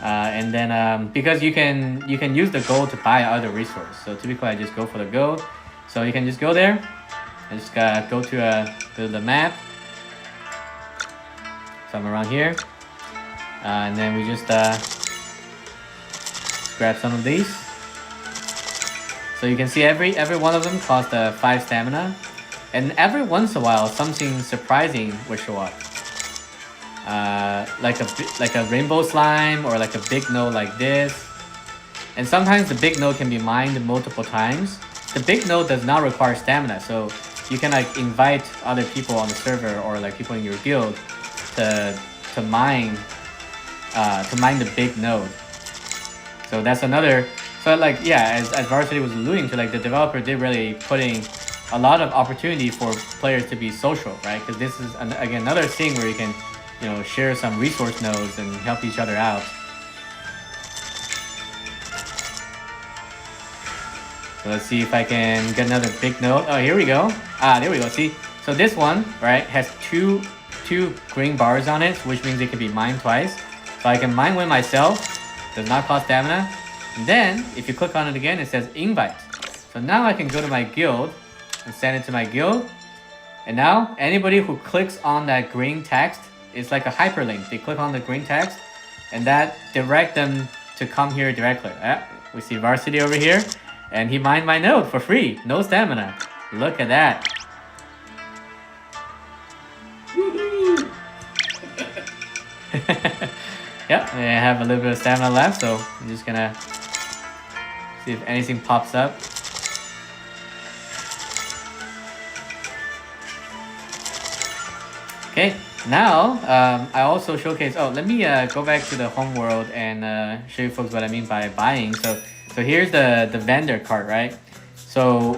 and then because you can use the gold to buy other resource. So typically I just go for the gold. So you can just go there and just go to the map. So I'm around here, and then we just grab some of these. So you can see every one of them cost 5 stamina, and every once in a while something surprising will show up. Like a rainbow slime or like a big node like this. And sometimes the big node can be mined multiple times. The big node does not require stamina, so you can like invite other people on the server or like people in your guild to mine the big node. So that's another. So like yeah, as Varsity was alluding to, like the developer did really putting a lot of opportunity for players to be social, right? Because this is again another thing where you can, you know, share some resource nodes and help each other out. So let's see if I can get another big node. Oh, here we go. There we go. See, so this one, right, has two green bars on it, which means it can be mined twice. So I can mine one myself. Does not cost stamina. And then if you click on it again, it says invite. So now I can go to my guild and send it to my guild. And now anybody who clicks on that green text, it's like a hyperlink. They click on the green text, and that direct them to come here directly. We see Varsity over here, and he mined my node for free, no stamina. Look at that. Woohoo! Yep, I have a little bit of stamina left, so I'm just gonna see if anything pops up. Okay, now I also showcase. Oh, let me go back to the home world and show you folks what I mean by buying. So here's the vendor cart, right? So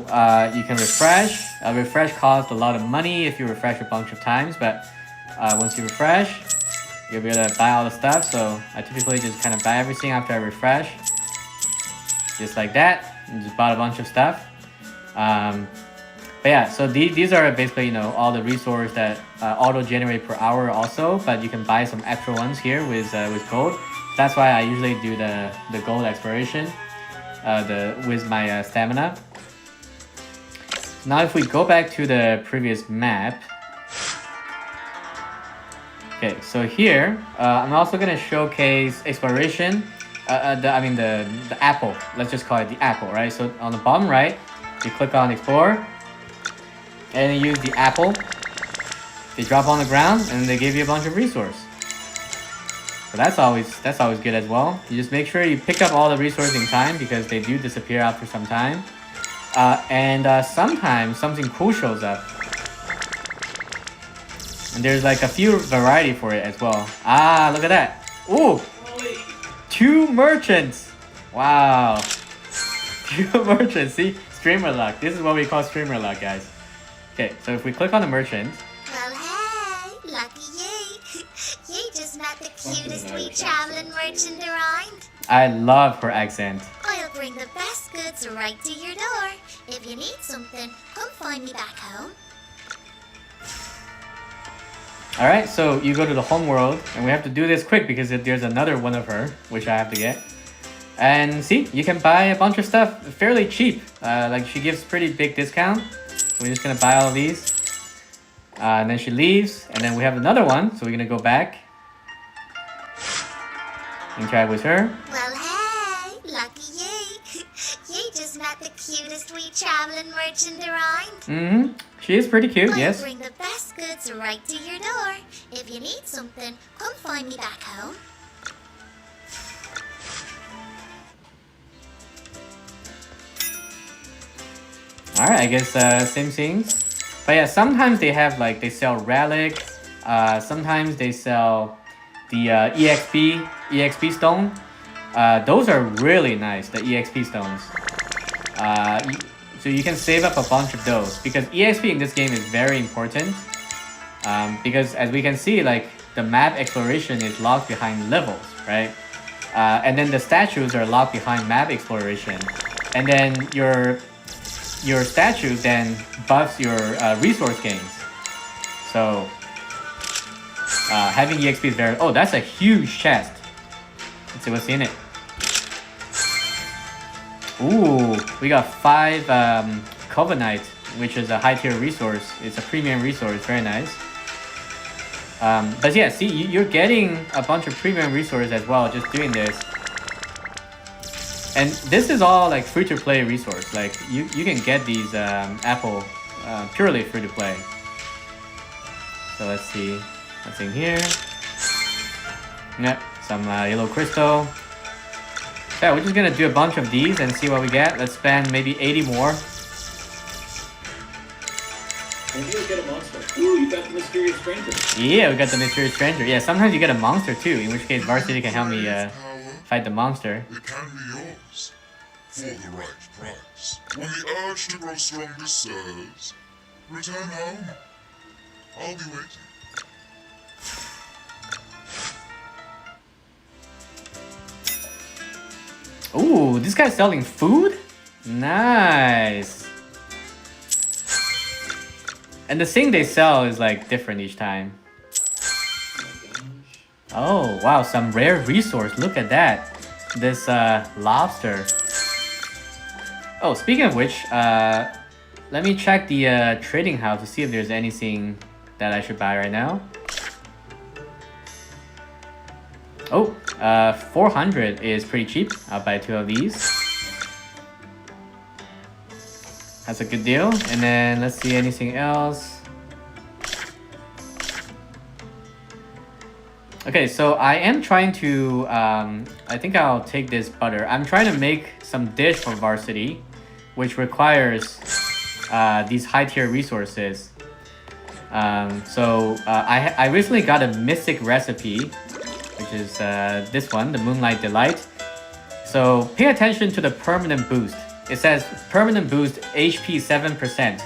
you can refresh. Refresh costs a lot of money if you refresh a bunch of times, but once you refresh, you'll be able to buy all the stuff. So I typically just kind of buy everything after I refresh, just like that. And just bought a bunch of stuff. But yeah, so these are basically, you know, all the resources that auto-generate per hour also, but you can buy some extra ones here with gold. That's why I usually do the gold exploration with my stamina. Now if we go back to the previous map. Okay, so here, I'm also going to showcase exploration. The apple. Let's just call it the apple, right? So on the bottom right, you click on explore, and you use the apple. They drop on the ground, and they give you a bunch of resource. So that's always good as well. You just make sure you pick up all the resources in time, because they do disappear after some time. And sometimes something cool shows up. And there's like a few variety for it as well. Look at that. Ooh! 2 merchants! Wow. 2 merchants. See? Streamer luck. This is what we call streamer luck, guys. Okay, so if we click on the merchant. Well, hey, lucky you. You just met the cutest wee traveling merchant around. I love her accent. I'll bring the best goods right to your door. If you need something, come find me back home. Alright, so you go to the home world, and we have to do this quick because there's another one of her, which I have to get. And see, you can buy a bunch of stuff fairly cheap. Like she gives pretty big discount. So we're just gonna buy all of these. And then she leaves, and then we have another one, so we're gonna go back. Interact with her. Well, hey, lucky you. You just met the cutest wee traveling merchant around. Mm-hmm. She is pretty cute, I'll yes. bring the best goods right to your door. If you need something, come find me back home. Alright, I guess same things. But yeah, sometimes they have like, they sell relic. Sometimes they sell the EXP stone. Those are really nice, the EXP stones. So you can save up a bunch of those because EXP in this game is very important. Because as we can see, like the map exploration is locked behind levels, right? And then the statues are locked behind map exploration, and then your statues then buffs your resource gains. So having EXP is very... Oh, that's a huge chest. Let's see what's in it. Ooh, we got 5 Covenite, which is a high tier resource. It's a premium resource, very nice. But yeah, see, you're getting a bunch of premium resources as well just doing this. And this is all like free to play resource. Like you can get these apple purely free to play. So let's see what's in here. Yep, some yellow crystal. So yeah, we're just gonna do a bunch of these and see what we get. Let's spend maybe 80 more. And you get a monster. Ooh, you got the mysterious stranger. Yeah, we got the mysterious stranger. Yeah, sometimes you get a monster too, in which case Varsity can help me fight the monster. It can be yours for the right price. When the urge to grow stronger serves, return home. I'll be waiting. Ooh, this guy's selling food? Nice. And the thing they sell is like different each time. Oh, wow, some rare resource. Look at that. This lobster. Oh, speaking of which, let me check the trading house to see if there's anything that I should buy right now. Oh, 400 is pretty cheap. I'll buy 2 of these. That's a good deal. And then let's see anything else. Okay, so I am trying to, I think I'll take this butter. I'm trying to make some dish for Varsity, which requires these high tier resources. I recently got a mystic recipe, which is this one, the Moonlight Delight. So pay attention to the permanent boost. It says permanent boost HP 7%.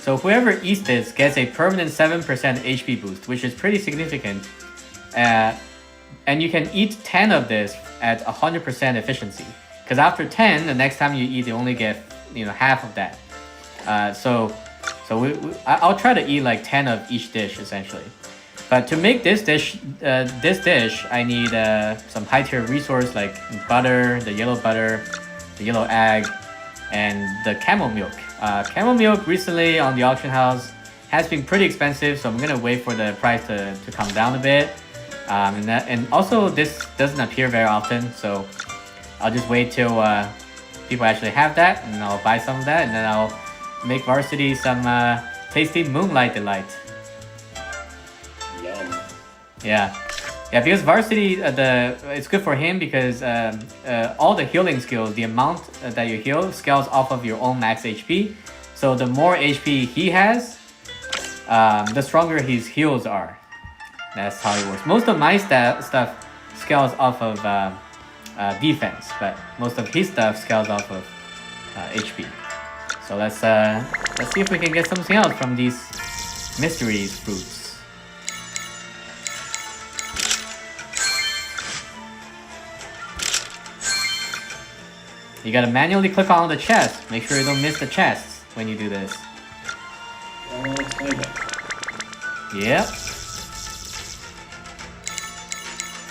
So whoever eats this gets a permanent 7% HP boost, which is pretty significant. And you can eat 10 of this at 100% efficiency. Because after 10, the next time you eat, you only get half of that. I'll try to eat like 10 of each dish essentially. But to make this dish, I need some high tier resource like butter, the yellow egg, and the camel milk. Camel milk recently on the auction house has been pretty expensive, so I'm gonna wait for the price to come down a bit. And also this doesn't appear very often, so I'll just wait till people actually have that, and I'll buy some of that, and then I'll make Varsity some tasty Moonlight Delight. Yum. Yeah, because Varsity, it's good for him because all the healing skills, the amount that you heal scales off of your own max HP. So the more HP he has, the stronger his heals are. That's how it works. Most of my stuff scales off of defense, but most of his stuff scales off of HP. So let's see if we can get something else from these mysteries fruits. You gotta manually click on the chest. Make sure you don't miss the chests when you do this. Yep.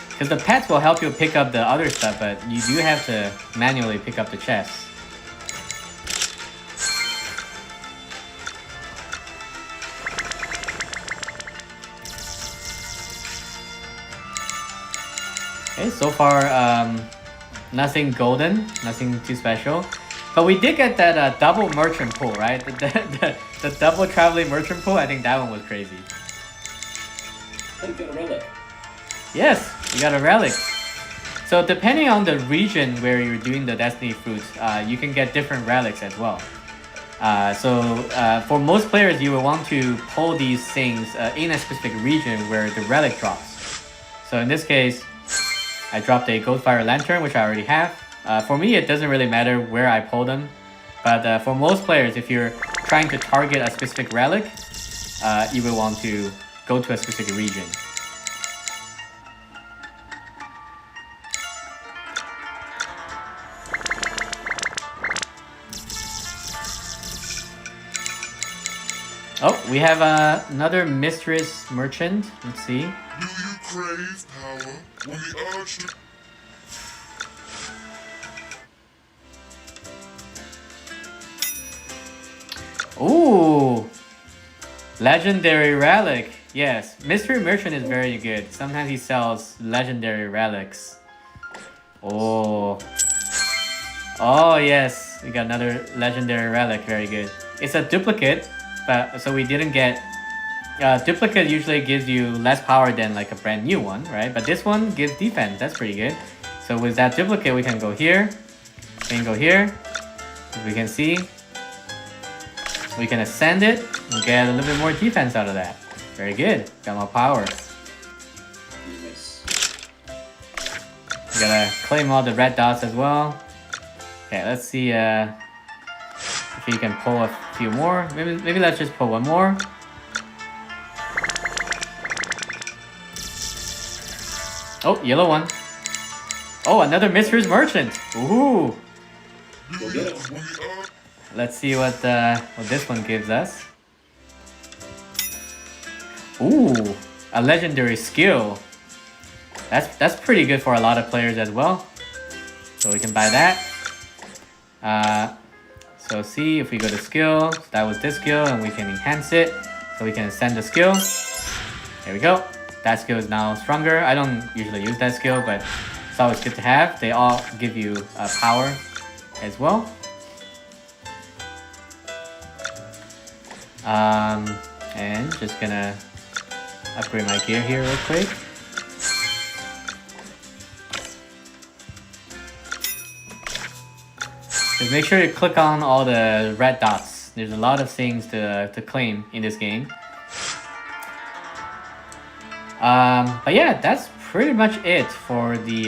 Because the pets will help you pick up the other stuff, but you do have to manually pick up the chests. Okay, so far, nothing golden, nothing too special. But we did get that double merchant pool, right? The double traveling merchant pool, I think that one was crazy. Oh, you got a relic. Yes, you got a relic. So depending on the region where you're doing the Destiny fruits, you can get different relics as well. For most players, you will want to pull these things in a specific region where the relic drops. So in this case, I dropped a Goldfire Lantern, which I already have. For me, it doesn't really matter where I pull them. But for most players, if you're trying to target a specific relic, you will want to go to a specific region. Oh, we have another Mistress Merchant. Let's see. Do you crave power when the urge to... Ooh! Legendary Relic. Yes, Mystery Merchant is very good. Sometimes he sells legendary relics. Oh. Oh, yes. We got another legendary relic. Very good. It's a duplicate, but so we didn't get... duplicate usually gives you less power than like a brand new one, right? But this one gives defense. That's pretty good. So with that duplicate, we can go here. We can go here. As we can see, we can ascend it and get a little bit more defense out of that. Very good. Got more power. Nice. We gotta claim all the red dots as well. Okay, let's see if you can pull a few more. Maybe let's just pull one more. Oh, yellow one. Oh, another Mistress Merchant. Ooh. Go get it. When the urge... Let's see what this one gives us. Ooh, a legendary skill. That's pretty good for a lot of players as well. So we can buy that. So see if we go to skill. So that was this skill, and we can enhance it. So we can ascend the skill. There we go. That skill is now stronger. I don't usually use that skill, but it's always good to have. They all give you power as well. And just gonna upgrade my gear here real quick. Just make sure you click on all the red dots. There's a lot of things to claim in this game. But yeah, that's pretty much it for the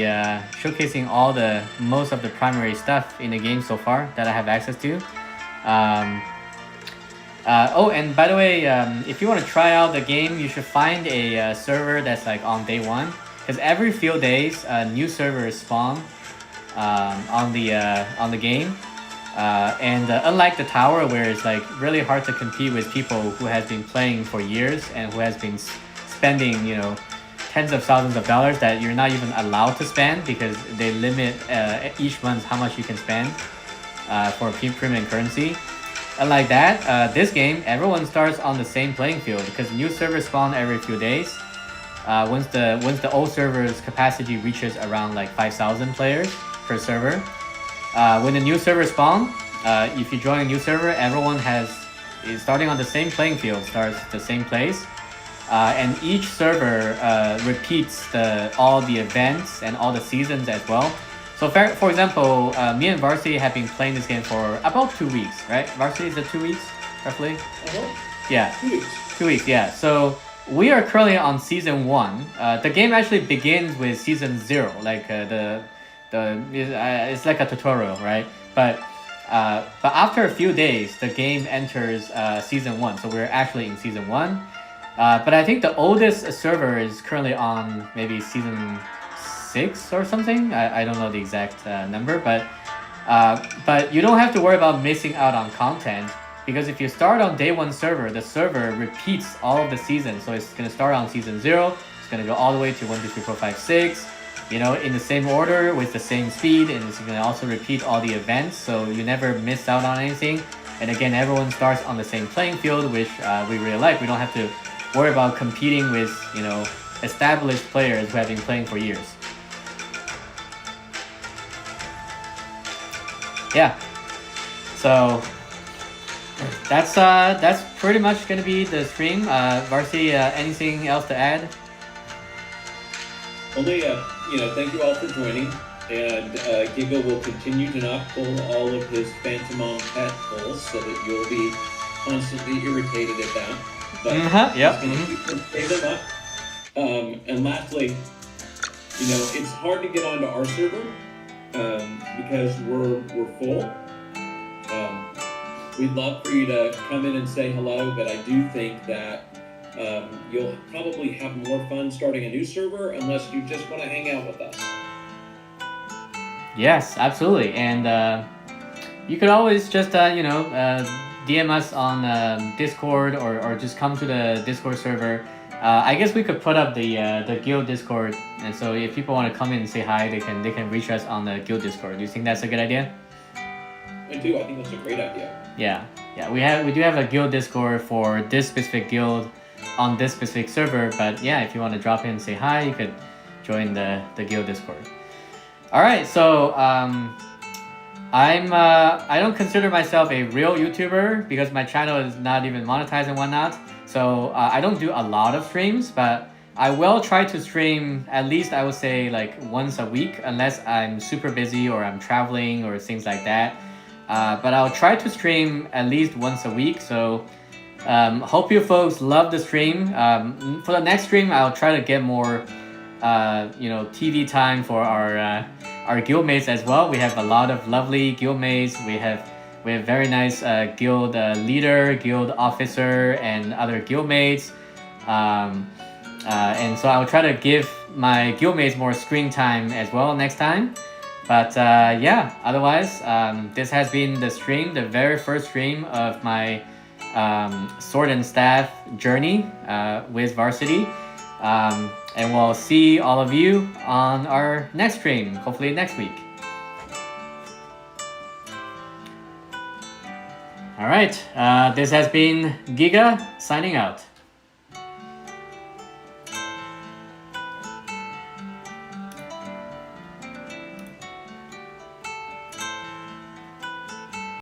showcasing all the most of the primary stuff in the game so far that I have access to. Oh, and by the way, if you want to try out the game, you should find a server that's like on day one, because every few days new servers spawn on the game. And unlike the tower, where it's like really hard to compete with people who has been playing for years and who has been spending, you know, tens of thousands of dollars that you're not even allowed to spend because they limit each month how much you can spend for premium currency. Unlike that, this game, everyone starts on the same playing field because new servers spawn every few days. Once the old server's capacity reaches around like 5,000 players per server. When the new server spawn, if you join a new server, everyone is starting on the same playing field, starts the same place. And each server repeats all the events and all the seasons as well. So for example, me and Varsity have been playing this game for about 2 weeks, right? Varsity, is it 2 weeks, roughly? Yeah, 2 weeks. 2 weeks, yeah. So we are currently on season 1. The game actually begins with season 0, like it's like a tutorial, right? But after a few days, the game enters season 1. So we're actually in season 1. But I think the oldest server is currently on maybe season 6 or something. I don't know the exact number, but you don't have to worry about missing out on content, because if you start on day 1 server, the server repeats all of the seasons. So it's gonna start on season 0, it's gonna go all the way to 1, 2, 3, 4, 5, 6, you know, in the same order with the same speed, and it's gonna also repeat all the events, so you never miss out on anything. And again, everyone starts on the same playing field, which we really like. We don't have to worry about competing with, you know, established players who have been playing for years. Yeah, so that's pretty much gonna be the stream. Varsity, anything else to add? Only, thank you all for joining. and Giga will continue to not pull all of his Phantom pet pulls so that you'll be constantly irritated at that. But Yep. he's going to save them up. And lastly, you know, it's hard to get onto our server because we're full. We'd love for you to come in and say hello, but I do think that you'll probably have more fun starting a new server unless you just want to hang out with us. Yes, absolutely. And you could always just, DM us on Discord or just come to the Discord server. I guess we could put up the guild Discord, and so if people want to come in and say hi, they can reach us on the guild Discord. Do you think that's a good idea? I do. I think that's a great idea. Yeah. We do have a guild Discord for this specific guild on this specific server. But yeah, if you want to drop in and say hi, you could join the guild Discord. All right. So I don't consider myself a real YouTuber because my channel is not even monetized and whatnot. So I don't do a lot of streams, but I will try to stream at least, I would say, like once a week, unless I'm super busy or I'm traveling or things like that. But I'll try to stream at least once a week. So hope you folks love the stream. For the next stream, I'll try to get more TV time for our guildmates as well. We have a lot of lovely guildmates. We have very nice guild leader, guild officer, and other guildmates. And so I'll try to give my guildmates more screen time as well next time. But yeah, otherwise, this has been the stream, the very first stream of my Sword and Staff journey with Varsity. And we'll see all of you on our next stream, hopefully next week. All right, this has been Giga signing out.